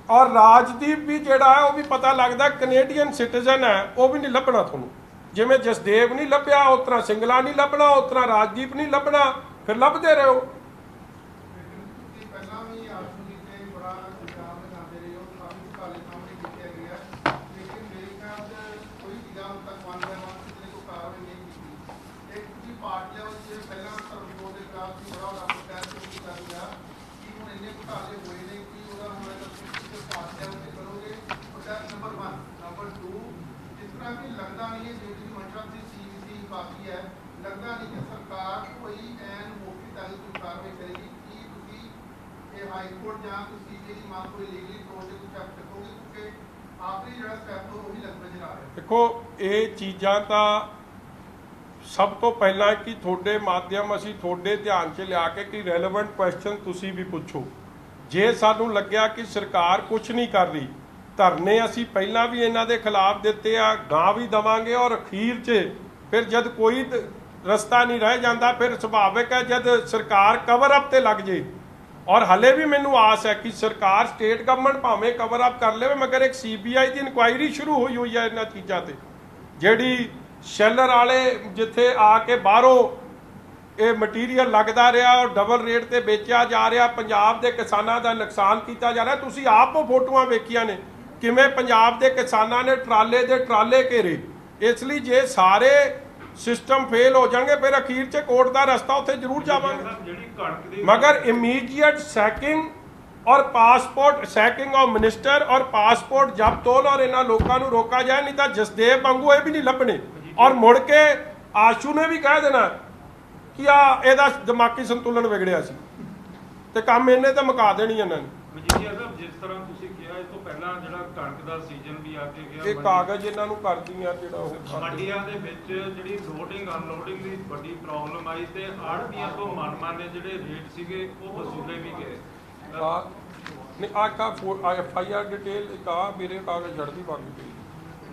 ਔਰ ਰਾਜਦੀਪ ਵੀ ਜਿਹੜਾ ਹੈ ਉਹ ਵੀ ਪਤਾ ਲੱਗਦਾ ਕੈਨੇਡੀਅਨ ਸਿਟੀਜ਼ਨ ਹੈ, ਉਹ ਵੀ ਨਹੀਂ ਲੱਭਣਾ ਤੁਹਾਨੂੰ। ਜਿਵੇਂ ਜਸਦੇਵ ਨਹੀਂ ਲੱਭਿਆ, ਉਸ ਤਰ੍ਹਾਂ ਸਿੰਗਲਾ ਨਹੀਂ ਲੱਭਣਾ, ਉਸ ਤਰ੍ਹਾਂ ਰਾਜਦੀਪ ਨਹੀਂ ਲੱਭਣਾ, ਫਿਰ ਲੱਭਦੇ ਰਹੋ। लगता नहीं है जो मतलब CBC बाकी है, लगता नहीं कि सरकार कोई एन मौके तक कोई कार्रवाई करेगी कि ਤੁਸੀਂ ਇਹ ਹਾਈ ਕੋਰਟ ਜਾਂ ਤੁਸੀਂ ਜਿਹੜੀ ਮੰਗ ਕੋਈ ਲੀਗਲੀ ਤੌਰ ਤੇ ਕੁਝ ਕਰ ਸਕੋਗੇ, ਕਿਉਂਕਿ ਆਖਰੀ ਜਿਹੜਾ ਸਟੈਪ ਉਹ ਹੀ ਨਜ਼ਰ ਆ ਰਿਹਾ। ਦੇਖੋ ਇਹ ਚੀਜ਼ਾਂ ਤਾਂ ਸਭ ਤੋਂ ਪਹਿਲਾਂ ਕਿ ਤੁਹਾਡੇ ਮਾਧਿਅਮ ਅਸੀਂ ਤੁਹਾਡੇ ਧਿਆਨ 'ਚ ਲਿਆ ਕੇ ਕਿ ਰੈਲੇਵੈਂਟ ਕੁਐਸਚਨ ਤੁਸੀਂ ਵੀ ਪੁੱਛੋ। ਜੇ ਸਾਨੂੰ ਲੱਗਿਆ ਕਿ ਸਰਕਾਰ ਕੁਝ ਨਹੀਂ ਕਰ ਰਹੀ, ਧਰਨੇ ਅਸੀਂ ਪਹਿਲਾਂ ਵੀ ਇਹਨਾਂ ਦੇ ਖਿਲਾਫ ਦਿੱਤੇ ਆ, ਗਾਂ ਵੀ ਦਵਾਂਗੇ। ਔਰ ਅਖੀਰ 'ਚ ਫਿਰ ਜਦ ਕੋਈ ਰਸਤਾ ਨਹੀਂ ਰਹਿ ਜਾਂਦਾ, ਫਿਰ ਸੁਭਾਵਿਕ ਹੈ ਜਦ ਸਰਕਾਰ ਕਵਰ ਅਪ ਤੇ ਲੱਗ ਜੇ। ਔਰ ਹਲੇ ਵੀ ਮੈਨੂੰ ਆਸ ਹੈ ਕਿ ਸਰਕਾਰ ਸਟੇਟ ਗਵਰਨਮੈਂਟ ਭਾਵੇਂ ਕਵਰ ਅਪ ਕਰ ਲਵੇ, ਮਗਰ ਇੱਕ CBI ਦੀ ਇਨਕੁਆਇਰੀ ਸ਼ੁਰੂ ਹੋਈ ਹੈ ਇਹਨਾਂ ਚੀਜ਼ਾਂ ਤੇ। ਜਿਹੜੀ ਸ਼ੈਲਰ ਵਾਲੇ ਜਿੱਥੇ ਆ ਕੇ ਬਾਹਰੋਂ ਇਹ ਮਟੀਰੀਅਲ ਲੱਗਦਾ ਰਿਹਾ ਔਰ ਡਬਲ ਰੇਟ ਤੇ ਵੇਚਿਆ ਜਾ ਰਿਹਾ, ਪੰਜਾਬ ਦੇ ਕਿਸਾਨਾਂ ਦਾ ਨੁਕਸਾਨ ਕੀਤਾ ਜਾ ਰਿਹਾ। ਤੁਸੀਂ ਆਪ ਉਹ ਫੋਟੋਆਂ ਵੇਖੀਆਂ ਨੇ ਕਿਵੇਂ ਪੰਜਾਬ ਦੇ ਕਿਸਾਨਾਂ ਨੇ ਟਰਾਲੇ ਦੇ ਟਰਾਲੇ ਘੇਰੇ। ਇਸ ਲਈ ਜੇ ਸਾਰੇ ਸਿਸਟਮ ਫੇਲ ਹੋ ਜਾਣਗੇ, ਫਿਰ ਅਖੀਰ 'ਚ ਕੋਰਟ ਦਾ ਰਸਤਾ ਉੱਥੇ ਜ਼ਰੂਰ ਜਾਵਾਂਗੇ। ਮਗਰ ਇਮੀਡੀਏਟ ਸੈਕਿੰਗ ਔਰ ਪਾਸਪੋਰਟ ਸੈਕਿੰਗ ਆਫ ਮਿਨਿਸਟਰ ਔਰ ਪਾਸਪੋਰਟ ਜ਼ਬਤ ਹੋਣ ਔਰ ਇਹਨਾਂ ਲੋਕਾਂ ਨੂੰ ਰੋਕਾ ਜਾਏ। ਨਹੀਂ ਤਾਂ ਜਸਦੇਵ ਵਾਂਗੂ ਇਹ ਵੀ ਨਹੀਂ ਲੱਭਣੇ। ਔਰ ਮੁੜ ਕੇ ਆਸ਼ੂ ਨੇ ਵੀ ਕਹਿ ਦੇਣਾ ਕਿ ਆ ਇਹਦਾ ਦਿਮਾਗੀ ਸੰਤੁਲਨ ਵਿਗੜਿਆ ਸੀ ਤੇ ਕੰਮ ਇਹਨੇ ਤਾਂ ਮੁਕਾ ਦੇਣੀ ਇਹਨਾਂ ਨੇ। ਮਜੀਠੀਆ ਸਾਹਿਬ, ਜਿਸ ਤਰ੍ਹਾਂ ਤੁਸੀਂ ਕਿਹਾ ਇਸ ਤੋਂ ਪਹਿਲਾਂ ਜਿਹੜਾ ਕਣਕ ਦਾ ਸੀਜ਼ਨ ਵੀ ਆ ਕੇ ਗਿਆ, ਇਹ ਕਾਗਜ਼ ਇਹਨਾਂ ਨੂੰ ਕਰਦੀਆਂ ਜਿਹੜਾ ਉਹ ਮੰਡੀਆਂ ਦੇ ਵਿੱਚ ਜਿਹੜੀ ਲੋਡਿੰਗ ਅਨਲੋਡਿੰਗ ਦੀ ਵੱਡੀ ਪ੍ਰੋਬਲਮ ਆਈ ਤੇ ਆੜ੍ਹਤੀਆਂ ਤੋਂ ਮਨਮਾਨੇ ਜਿਹੜੇ ਰੇਟ ਸੀਗੇ ਉਹ ਵਸੂਲੇ ਵੀ ਗਏ। ਨਹੀਂ FIR ਡਿਟੇਲ ਇੱਕ ਆ ਮੇਰੇ ਕਾਗਜ਼ ਛੱਡਦੀ ਬਾਕੀ ਪਈ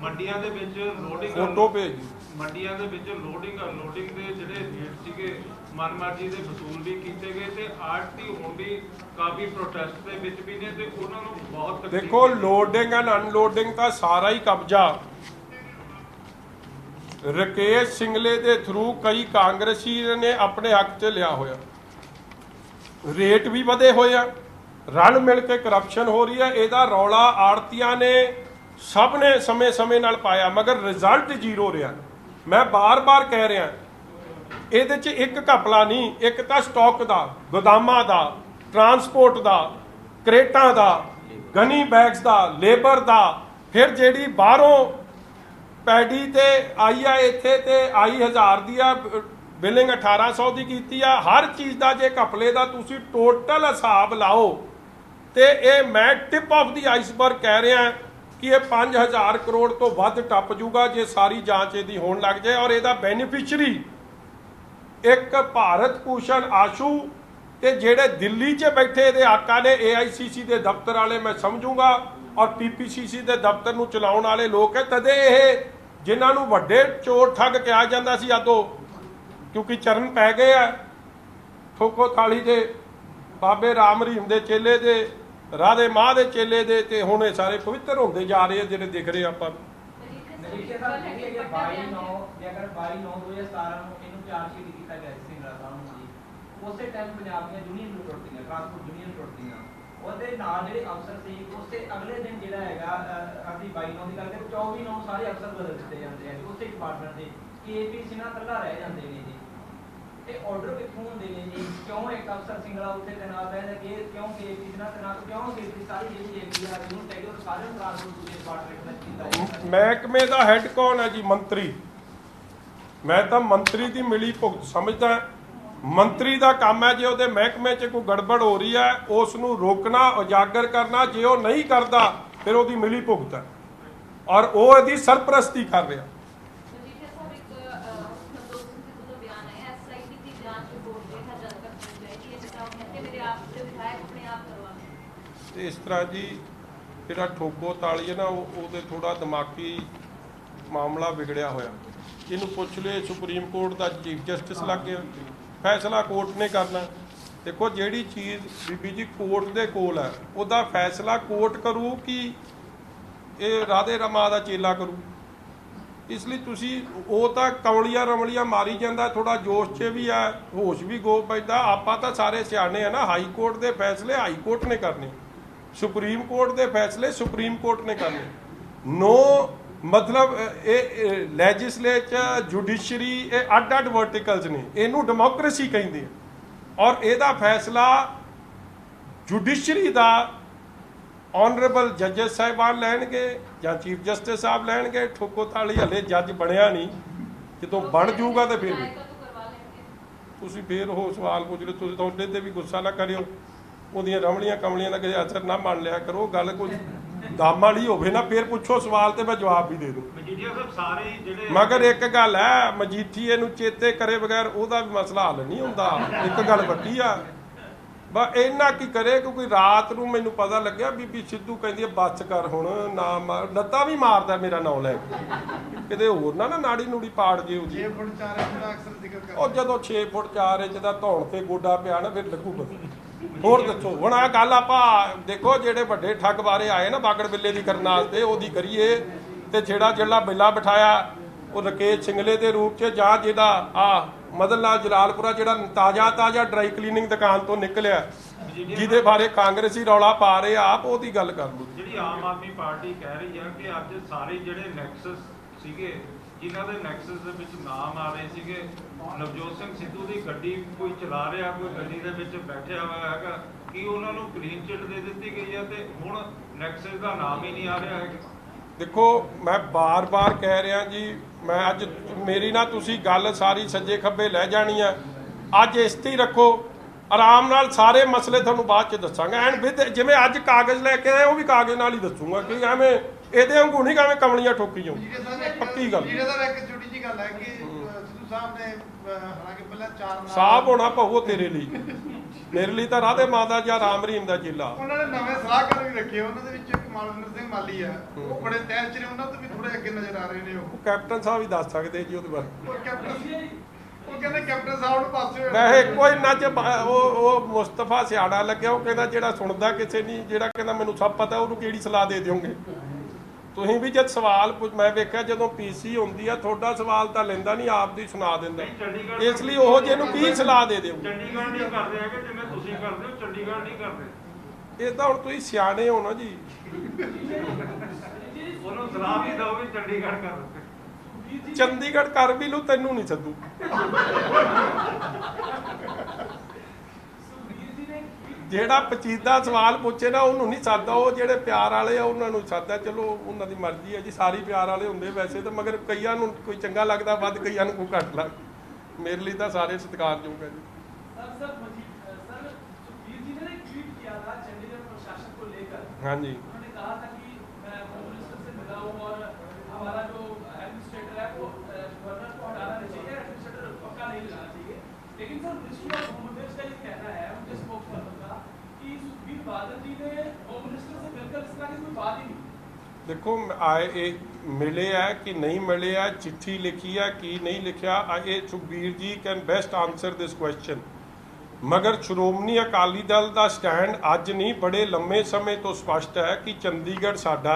ਮੰਡੀਆਂ ਦੇ ਵਿੱਚ ਲੋਡਿੰਗ ਫੋਟੋ ਭੇਜ। ਮੰਡੀਆਂ ਦੇ ਵਿੱਚ ਲੋਡਿੰਗ ਅਨਲੋਡਿੰਗ ਦੇ ਜਿਹੜੇ ਰੇਟ ਸੀਗੇ ਮਨਮਰਜ਼ੀ ਦੇ ਵਸੂਲ ਵੀ ਕੀਤੇ ਗਏ ਤੇ ਆੜ੍ਹਤੀ ਹੁਣ ਵੀ ਕਾਫੀ ਪ੍ਰੋਟੈਸਟ ਦੇ ਵਿੱਚ ਵੀ ਨੇ ਤੇ ਉਹਨਾਂ ਨੂੰ ਬਹੁਤ ਦੇਖੋ ਲੋਡਿੰਗ ਐਂਡ ਅਨਲੋਡਿੰਗ ਤਾਂ ਸਾਰਾ ਹੀ ਕਬਜ਼ਾ ਰਕੇਸ਼ ਸਿੰਗਲੇ ਦੇ ਥਰੂ ਕਈ ਕਾਂਗਰਸੀ ਨੇ ਆਪਣੇ ਹੱਕ 'ਚ ਲਿਆ ਹੋਇਆ, ਰੇਟ ਵੀ ਵਧੇ ਹੋਏ ਆ, ਰਲ ਮਿਲ ਕੇ ਕਰਪਸ਼ਨ ਹੋ ਰਹੀ ਹੈ। ਇਹਦਾ ਰੌਲਾ ਆੜਤੀਆਂ ਨੇ ਸਭ ਨੇ ਸਮੇਂ ਨਾਲ ਪਾਇਆ, ਮਗਰ ਰਿਜ਼ਲਟ ਜ਼ੀਰੋ ਰਿਹਾ। ਮੈਂ ਬਾਰ-ਬਾਰ ਕਹਿ ਰਿਹਾ, ਇਹਦੇ 'ਚ ਇੱਕ ਘਪਲਾ ਨਹੀਂ, ਇੱਕ ਤਾਂ ਸਟਾਕ ਦਾ, ਗੋਦਾਮਾਂ ਦਾ, ਟਰਾਂਸਪੋਰਟ ਦਾ, ਕਰੇਟਾਂ ਦਾ, ਗਨੀ ਬੈਗਸ ਦਾ, ਲੇਬਰ ਦਾ, ਫਿਰ ਜਿਹੜੀ ਬਾਹਰੋਂ ਪੈਡੀ ਤੇ ਆਈ ਆ ਇੱਥੇ ਤੇ ਆਈ 1000 ਦੀ ਆ, ਬਿਲਿੰਗ 1800 ਦੀ ਕੀਤੀ ਆ। ਹਰ ਚੀਜ਼ ਦਾ ਜੇ ਘਪਲੇ ਦਾ ਤੁਸੀਂ ਟੋਟਲ ਹਿਸਾਬ ਲਾਓ ਤੇ ਇਹ ਮੈਂ ਟਿਪ ਆਫ ਦੀ ਆਈਸਬਰਗ ਕਹਿ ਰਿਹਾ ਕਿ ਇਹ 5000 ਕਰੋੜ ਤੋਂ ਵੱਧ ਟੱਪ ਜੂਗਾ ਜੇ ਸਾਰੀ ਜਾਂਚ ਇਹਦੀ ਹੋਣ ਲੱਗ ਜਾਏ। ਔਰ ਇਹਦਾ ਬੈਨੀਫੀਸ਼ਰੀ ਇੱਕ ਭਾਰਤ ਭੂਸ਼ਣ ਆਸ਼ੂ ਤੇ ਜਿਹੜੇ ਦਿੱਲੀ 'ਚ ਬੈਠੇ ਇਹਦੇ ਆਕਾ ਨੇ AICC ਦੇ ਦਫ਼ਤਰ ਵਾਲੇ ਮੈਂ ਸਮਝੂੰਗਾ, ਔਰ PPCC ਦੇ ਦਫ਼ਤਰ ਨੂੰ ਚਲਾਉਣ ਵਾਲੇ ਲੋਕ ਹੈ। ਤਦੇ ਇਹ ਜਿਨ੍ਹਾਂ ਨੂੰ ਵੱਡੇ ਚੋਰ ਠੱਗ ਕਿਹਾ ਜਾਂਦਾ ਸੀ ਆਦੋ, ਕਿਉਂਕਿ ਚਰਨ ਪੈ ਗਏ ਆ ਠੋਕੋ ਥਾਲੀ ਦੇ, ਬਾਬੇ ਰਾਮ ਰਹੀਮ ਦੇ ਚੇਲੇ ਦੇ, ਰਾਧੇ ਮਾਂ ਦੇ ਚੇਲੇ ਦੇ, ਤੇ ਹੁਣ ਇਹ ਸਾਰੇ ਪਵਿੱਤਰ ਹੁੰਦੇ ਜਾ ਰਹੇ ਆ ਜਿਹੜੇ ਦਿਖ ਰਹੇ ਆਪਾਂ ਨੂੰ। ਮਜੀਠੀਆ ਸਾਹਿਬ ਕਹਿੰਦੇ ਕਿ 22/9 ਜੇ ਅਗਰ 22/9/2017 ਨੂੰ ਇਹਨੂੰ ਚਾਰਜ ਸ਼ੀਟ ਕੀਤਾ ਗਿਆ ਸੀ ਸਿੰਗਲਾ ਸਾਹਿਬ ਨੂੰ ਜੀ, ਉਸੇ ਟਾਈਮ ਪੰਜਾਬ ਦੀਆਂ ਯੂਨੀਅਨ ਨੂੰ ਟੁੱਟਦੀਆਂ, ਟਰਾਂਸਪੋਰਟ ਯੂਨੀਅਨ ਟੁੱਟਦੀਆਂ, ਉਹਦੇ ਨਾਲ ਜਿਹੜੇ ਅਫਸਰ ਸੀ ਉਸੇ ਅਗਲੇ ਦਿਨ ਜਿਹੜਾ ਹੈਗਾ ਅਸੀਂ 22/9 ਦੀ ਗੱਲ ਕਰੀਏ 24/9 ਸਾਰੇ ਅਫਸਰ ਬਦਲ ਦਿੱਤੇ ਜਾਂਦੇ ਆ ਉਸੇ ਡਿਪਾਰਟਮੈਂਟ ਦੇ, KP ਸਿੰਘਾਂ ਇਕੱਲਾ ਰਹਿ ਜਾਂਦੇ ਨੇ ਜੀ। ਇਹ ਆਰਡਰ ਕਿੱਥੋਂ ਹੁੰਦੇ ਨੇ ਜੀ? ਕਿਉਂ ਇੱਕ ਅਫਸਰ ਸਿੰਗਲਾ ਉੱਥੇ ਤੈਨਾਤ ਰਹਿੰਦਾ, ਕਿ ਕਿਉਂ KP ਸਿੰਘਾਂ ਤੈਨਾਤ, ਕਿਉਂ KP ਸਾਰੀ ਜਿਹੜੀ ਹੈਗੀ ਆ ਜਿਹਨੂੰ ਟੈਗਰ ਸਾਰੇ ਟਰਾਂਸਪੋਰਟ ਡਿਪਾਰਟਮੈਂਟ ਵਿੱਚ ਕੀਤਾ। ਮਹਿਕਮੇ ਦਾ ਹੈੱਡ ਕੌਣ ਹੈ ਜੀ? ਮੰਤਰੀ। ਮੈਂ ਤਾਂ ਮੰਤਰੀ ਦੀ ਮਿਲੀ ਭੁਗਤ ਸਮਝਦਾ। ਮੰਤਰੀ ਦਾ ਕੰਮ ਹੈ ਜੇ ਉਹਦੇ ਮਹਿਕਮੇ 'ਚ ਕੋਈ ਗੜਬੜ ਹੋ ਰਹੀ ਹੈ ਉਸ ਨੂੰ ਰੋਕਣਾ, ਉਜਾਗਰ ਕਰਨਾ। ਜੇ ਉਹ ਨਹੀਂ ਕਰਦਾ ਫਿਰ ਉਹਦੀ ਮਿਲੀ ਭੁਗਤ ਹੈ, ਔਰ ਉਹ ਇਹਦੀ ਸਰਪ੍ਰਸਤੀ ਕਰ ਰਿਹਾ। ਤੇ ਇਸ ਤਰ੍ਹਾਂ ਜੀ ਜਿਹੜਾ ਠੋਕੋ ਤਾਲੀ ਹੈ ਨਾ, ਉਹਦੇ ਥੋੜਾ ਦਿਮਾਗੀ ਮਾਮਲਾ ਵਿਗੜਿਆ ਹੋਇਆ। ਇਹਨੂੰ ਪੁੱਛ ਲਿਓ, ਸੁਪਰੀਮ ਕੋਰਟ ਦਾ ਚੀਫ ਜਸਟਿਸ ਲੱਗ ਗਿਆ, ਫੈਸਲਾ ਕੋਰਟ ਨੇ ਕਰਨਾ। ਦੇਖੋ ਜਿਹੜੀ ਚੀਜ਼ ਬੀਬੀ ਜੀ ਕੋਰਟ ਦੇ ਕੋਲ ਹੈ ਉਹਦਾ ਫੈਸਲਾ ਕੋਰਟ ਕਰੂ ਕਿ ਇਹ ਰਾਧੇ ਰਮਾ ਦਾ ਚੇਲਾ ਕਰੂ। ਇਸ ਲਈ ਤੁਸੀਂ ਉਹ ਤਾਂ ਕੌਲੀਆਂ ਰਮਲੀਆਂ ਮਾਰੀ ਜਾਂਦਾ, ਥੋੜਾ ਜੋਸ਼ 'ਚ ਵੀ ਆ, ਹੋਸ਼ ਵੀ ਗੋ ਪੈਂਦਾ। ਆਪਾਂ ਤਾਂ ਸਾਰੇ ਸਿਆਣੇ ਆ ਨਾ, ਹਾਈ ਕੋਰਟ ਦੇ ਫੈਸਲੇ ਹਾਈ ਕੋਰਟ ਨੇ ਕਰਨੇ, ਸੁਪਰੀਮ ਕੋਰਟ ਦੇ ਫੈਸਲੇ ਸੁਪਰੀਮ ਕੋਰਟ ਨੇ ਕਰਨੇ। ਨੋ ਮਤਲਬ ਇਹ ਲੈਜਿਸਲੇਚਰ, ਜੁਡੀਸ਼ਰੀ ਇਹ ਅੱਡ-ਅੱਡ ਵਰਟੀਕਲਸ ਨੇ, ਇਹਨੂੰ ਡੈਮੋਕ੍ਰੇਸੀ ਕਹਿੰਦੇ ਆ। ਔਰ ਇਹਦਾ ਫੈਸਲਾ ਜੁਡੀਸ਼ਰੀ ਦਾ ਆਨਰੇਬਲ ਜੱਜਸ ਸਾਹਿਬਾਨ ਲੈਣਗੇ ਜਾਂ ਚੀਫ ਜਸਟਿਸ ਸਾਹਿਬ ਲੈਣਗੇ। ਠੋਕੋ ਤਾਲੀ ਹਲੇ ਜੱਜ ਬਣਿਆ ਨਹੀਂ, ਜਦੋਂ ਬਣ ਜਾਊਗਾ ਤਾਂ ਫਿਰ ਤੁਸੀਂ ਫਿਰ ਉਹ ਸਵਾਲ ਪੁੱਛ ਲਓ। ਤੁਸੀਂ ਤੁਹਾਡੇ ਤੇ ਵੀ ਗੁੱਸਾ ਨਾ ਕਰਿਓ, ਉਹਦੀਆਂ ਰਮਲੀਆਂ ਕਮਲੀਆਂ ਦਾ ਕਦੇ ਅਸਰ ਨਾ ਮੰਨ ਲਿਆ ਕਰੋ। ਗੱਲ ਕੋਈ ਦਮ ਵਾਲੀ ਹੋਵੇ ਨਾ ਫਿਰ ਪੁੱਛੋ ਸਵਾਲ ਤੇ ਮੈਂ ਜਵਾਬ ਵੀ ਦੇ ਦੂੰ। ਮਜੀਠੀਆ ਸਾਹਿਬ ਸਾਰੇ ਜਿਹੜੇ ਮਗਰ ਇੱਕ ਗੱਲ ਹੈ, ਮਜੀਠੀਏ ਨੂੰ ਚੇਤੇ ਕਰੇ ਬਗੈਰ ਉਹਦਾ ਵੀ ਮਸਲਾ ਹੱਲ ਨਹੀਂ ਹੁੰਦਾ। ਇੱਕ ਗੱਲ ਵੱਡੀ ਆ, ਬਸ ਇੰਨਾ ਕੀ ਕਰੇ ਕਿਉਂਕਿ ਰਾਤ ਨੂੰ ਮੈਨੂੰ ਪਤਾ ਲੱਗਿਆ ਬੀਬੀ ਸਿੱਧੂ ਕਹਿੰਦੀ ਹੈ ਬੱਸ ਕਰ ਹੁਣ, ਨਾ ਮਾਰ, ਲੱਤਾਂ ਵੀ ਮਾਰਦਾ ਮੇਰਾ ਨਾਂ ਲੈ ਕੇ, ਕਿਤੇ ਹੋਰ ਨਾ ਨਾੜੀ ਨੂੜੀ ਪਾੜ ਜੇ ਉਹਦੀ। 6 ਫੁੱਟ 4 ਇੰਚ ਦਾ ਅਕਸਰ ਜ਼ਿਕਰ ਕਰ ਉਹ ਜਦੋਂ 6 ਫੁੱਟ 4 ਇੰਚ ਦਾ ਧੌਣ ਤੇ ਗੋਡਾ ਪਿਆ ਨਾ ਫਿਰ ਲੱਗੂ ਪਤਾ। ਹੋਰ ਦੱਸੋ ਹੁਣ ਆਹ ਗੱਲ ਆਪਾਂ ਦੇਖੋ ਜਿਹੜੇ ਵੱਡੇ ਠੱਗ ਬਾਰੇ ਆਏ ਨਾ ਬਾਗੜ ਬਿੱਲੇ ਦੀ ਕਰਨ ਵਾਸਤੇ ਉਹਦੀ ਕਰੀਏ। ਤੇ ਜਿਹੜਾ ਬਿੱਲਾ ਬਿਠਾਇਆ ਉਹ ਰਕੇਸ਼ ਸਿੰਗਲੇ ਦੇ ਰੂਪ 'ਚ, ਜਾਂ ਜਿਹਦਾ ਮਦਨ ਲਾਲ ਜਲਾਲਪੁਰਾ ਜਿਹੜਾ ਤਾਜ਼ਾ ਡਰਾਈ ਕਲੀਨਿੰਗ ਦੁਕਾਨ ਤੋਂ ਨਿਕਲਿਆ, ਜਿਹਦੇ ਬਾਰੇ ਕਾਂਗਰਸੀ ਰੌਲਾ ਪਾ ਰਹੇ ਆਪ ਉਹਦੀ ਗੱਲ ਕਰ ਲਓ। ਜਿਹੜੀ ਆਮ ਆਦਮੀ ਪਾਰਟੀ ਕਹਿ ਰਹੀ ਹੈ ਕਿ ਅੱਜ ਸਾਰੇ ਜਿਹੜੇ ਨੈਕਸਸ ਸੀਗੇ, ਜਿਨ੍ਹਾਂ ਦੇ ਨੈਕਸਸ ਦੇ ਵਿੱਚ ਨਾਮ ਆ ਰਹੇ ਸੀਗੇ, ਨਵਜੋਤ ਸਿੰਘ ਸਿੱਧੂ ਦੀ ਗੱਡੀ ਕੋਈ ਚਲਾ ਰਿਹਾ, ਕੋਈ ਗੱਡੀ ਦੇ ਵਿੱਚ ਬੈਠਿਆ ਹੋਇਆ ਹੈਗਾ, ਕਿ ਉਹਨਾਂ ਨੂੰ ਕਲੀਨ ਚਿੱਟ ਦੇ ਦਿੱਤੀ ਗਈ ਹੈ ਤੇ ਹੁਣ ਨੈਕਸਸ ਦਾ ਨਾਮ ਹੀ ਨਹੀਂ ਆ ਰਿਹਾ ਹੈਗਾ। ਦੇਖੋ ਮੈਂ ਬਾਰ-ਬਾਰ ਕਹਿ ਰਿਹਾ ਜੀ, ਮੈਂ ਅੱਜ ਮੇਰੀ ਨਾ ਤੁਸੀਂ ਗੱਲ ਸਾਰੀ ਸੱਜੇ ਖੱਬੇ ਲੈ ਜਾਣੀ ਆ। ਅੱਜ ਇਸ ਤੇ ਹੀ ਰੱਖੋ, ਆਰਾਮ ਨਾਲ ਸਾਰੇ ਮਸਲੇ ਤੁਹਾਨੂੰ ਬਾਅਦ 'ਚ ਦੱਸਾਂਗਾ। ਐਂਡ ਵਿਦ ਜਿਵੇਂ ਅੱਜ ਕਾਗਜ਼ ਲੈ ਕੇ ਆਏ ਉਹ ਵੀ ਕਾਗਜ਼ ਨਾਲ ਹੀ ਦੱਸੂਗਾ, ਕਿ ਐਵੇਂ ਇਹਦੇ ਵਾਂਗੂ ਨਹੀਂ ਐਵੇਂ ਕਮਲੀਆਂ ਠੋਕੀ ਜਾਊ। ਪੱਕੀ ਗੱਲ ਜਿਹੜੇ ਦਾ ਇੱਕ ਛੋਟੀ ਜਿਹੀ ਗੱਲ ਹੈ ਕਿ ਸਿੱਧੂ ਸਾਹਿਬ ਨੇ ਹਾਲਾਂਕਿ ਪਹਿਲਾਂ 4 ਨਾਮ ਸਾਹਬ ਹੋਣਾ ਪਊ ਤੇਰੇ ਲਈ, ਮੇਰੇ ਲਈ ਤਾਂ ਰਾਧੇ ਮਾਂ ਦਾ ਜਾਂ ਰਾਮ ਰਹੀਮ ਦਾ ਚੇਲਾ। ਉਹਨਾਂ ਨੇ ਨਵੇਂ ਸਲਾਹਕਾਰ ਵੀ ਰੱਖੇ, ਉਹਨਾਂ ਦੇ ਵਿੱਚ ਇੱਕ ਮਾਲਵਿੰਦਰ ਸਿੰਘ ਮਾਲੀ ਆ, ਉਹ ਬੜੇ ਤਹਿ 'ਚ ਨੇ, ਉਹਨਾਂ ਤੋਂ ਵੀ ਥੋੜੇ ਅੱਗੇ ਨਜ਼ਰ ਆ ਰਹੇ ਨੇ। ਉਹ ਕੈਪਟਨ ਸਾਹਿਬ ਹੀ ਦੱਸ ਸਕਦੇ ਜੀ ਉਹਦੇ ਬਾਰੇ। ਉਹ ਕਹਿੰਦੇ ਕੈਪਟਨ ਸਾਹਿਬ ਨੂੰ ਪਾਸੇ ਵੈਸੇ ਕੋਈ ਨੱਚ ਉਹ ਮੁਸਤਫਾ ਸਿਆੜਾ ਲੱਗਿਆ, ਉਹ ਕਹਿੰਦਾ ਜਿਹੜਾ ਸੁਣਦਾ ਕਿਸੇ ਨਹੀਂ, ਜਿਹੜਾ ਕਹਿੰਦਾ ਮੈਨੂੰ ਸਭ ਪਤਾ ਉਹਨੂੰ ਕਿਹੜੀ ਸਲਾਹ ਦੇ ਦਿਓਗੇ। ਤੁਸੀਂ ਵੀ ਜਦ ਸਵਾਲ ਮੈਂ ਵੇਖਿਆ ਜਦੋਂ ਪੀਸੀ ਹੁੰਦੀ ਆ ਤੁਹਾਡਾ ਸਵਾਲ ਤਾਂ ਲੈਂਦਾ ਨਹੀਂ, ਆਪ ਦੀ ਸੁਣਾ ਦਿੰਦਾ, ਇਸ ਲਈ ਉਹ ਜਿਹਨੂੰ ਕੀ ਸਲਾਹ ਦੇ ਦਿਓ। ਚੰਡੀਗੜ੍ਹ ਨਹੀਂ ਕਰਦੇ ਹੈਗੇ ਜਿਵੇਂ ਤੁਸੀਂ ਕਰਦੇ ਹੋ, ਚੰਡੀਗੜ੍ਹ ਨਹੀਂ ਕਰਦੇ। ਇਹ ਤਾਂ ਹੁਣ ਤੁਸੀਂ ਸਿਆਣੇ ਹੋ ਨਾ ਜੀ। ਉਹਨੂੰ ਸਲਾਹ ਵੀ ਦਿਓ ਵੀ ਚੰਡੀਗੜ੍ਹ ਕਰ। ਚੰਡੀਗੜ੍ਹ ਕਰ ਵੀ ਲੂ, ਤੈਨੂੰ ਨਹੀਂ ਸੱਦੂ। ਜਿਹੜਾ ਪਚੀਦਾ ਸਵਾਲ ਪੁੱਛੇ ਨਾ ਉਹਨੂੰ ਨਹੀਂ ਸਾਦਾ, ਉਹ ਜਿਹੜੇ ਪਿਆਰ ਵਾਲੇ ਆ ਉਹਨਾਂ ਨੂੰ ਸਾਦਾ। ਚਲੋ ਉਹਨਾਂ ਦੀ ਮਰਜ਼ੀ ਹੈ ਜੀ, ਸਾਰੇ ਪਿਆਰ ਵਾਲੇ ਹੁੰਦੇ ਵੈਸੇ ਤਾਂ, ਮਗਰ ਕਈਆਂ ਨੂੰ ਕੋਈ ਚੰਗਾ ਲੱਗਦਾ ਵੱਧ, ਕਈਆਂ ਨੂੰ ਕੋਈ ਘੱਟ ਲੱਗ। ਮੇਰੇ ਲਈ ਤਾਂ ਸਾਰੇ ਸਤਿਕਾਰਯੋਗ ਹੈ ਜੀ। हाँ जी, उन्होंने कहा था कि मैं होम मिनिस्टर से मिला हूँ और हमारा जो एडमिनिस्ट्रेटर है वो गवर्नर को हटाना नहीं चाहिए, एडमिनिस्ट्रेटर पक्का नहीं लगाना चाहिए। लेकिन sir ministry of home affairs का ये कहना है उनके स्पोक्सपर्सन का कि सुखबीर बादल जी ने होम मिनिस्टर से मिलकर इस तरह की कोई बात ही नहीं। देखो आए मिले है कि नहीं मिले है, चिट्ठी लिखी है कि नहीं लिखा, ये Sukhbir ji can best answer this question. मगर श्रोमणी अकाली दल का स्टैंड अज नहीं, बड़े लंबे समय तो स्पष्ट है कि चंडीगढ़ साडा,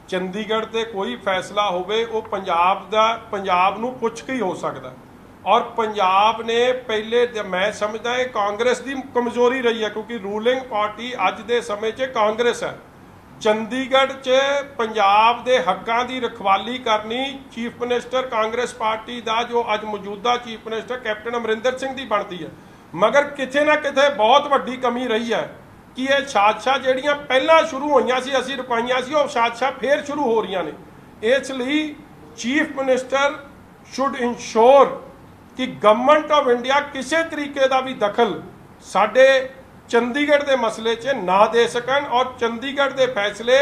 चंडीगढ़ ते कोई फैसला होवे वो पंजाब दा, पंजाब नूं पुछ के ही हो सकता। और पंजाब ने पहले, मैं समझदा है कांग्रेस की कमजोरी रही है, क्योंकि रूलिंग पार्टी अज दे समय च कांग्रेस है। चंडीगढ़ च पंजाब दे हक्कां दी रखवाली करनी चीफ मिनिस्टर कांग्रेस पार्टी का जो अज मौजूदा chief minister captain Amarinder Singh की बनती है। मगर किथे ना किथे बहुत वड्डी कमी रही है कि ये साजिशां ਜਿਹੜੀਆਂ ਪਹਿਲਾਂ ਸ਼ੁਰੂ ਹੋਈਆਂ ਸੀ, ਅਸੀਂ ਰੁਕਾਈਆਂ ਸੀ, ਉਹ ਸਾजिशां ਫੇਰ ਸ਼ੁਰੂ ਹੋ ਰਹੀਆਂ ਨੇ। ਇਸ ਲਈ ਚੀਫ ਮਿਨਿਸਟਰ ਸ਼ੁੱਡ ਇਨਸ਼ੋਰ ਕਿ ਗਵਰਨਮੈਂਟ ਆਫ ਇੰਡੀਆ ਕਿਸੇ ਤਰੀਕੇ ਦਾ ਵੀ ਦਖਲ ਸਾਡੇ ਚੰਡੀਗੜ੍ਹ ਦੇ ਮਸਲੇ 'ਚ ਨਾ ਦੇ ਸਕਣ, ਔਰ ਚੰਡੀਗੜ੍ਹ ਦੇ ਫੈਸਲੇ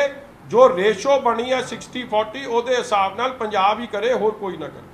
ਜੋ ਰੇਸ਼ੋ ਬਣੀ ਹੈ 60-40 ਉਹਦੇ ਹਿਸਾਬ ਨਾਲ ਪੰਜਾਬ ਹੀ ਕਰੇ, ਹੋਰ ਕੋਈ ਨਾ ਕਰੇ।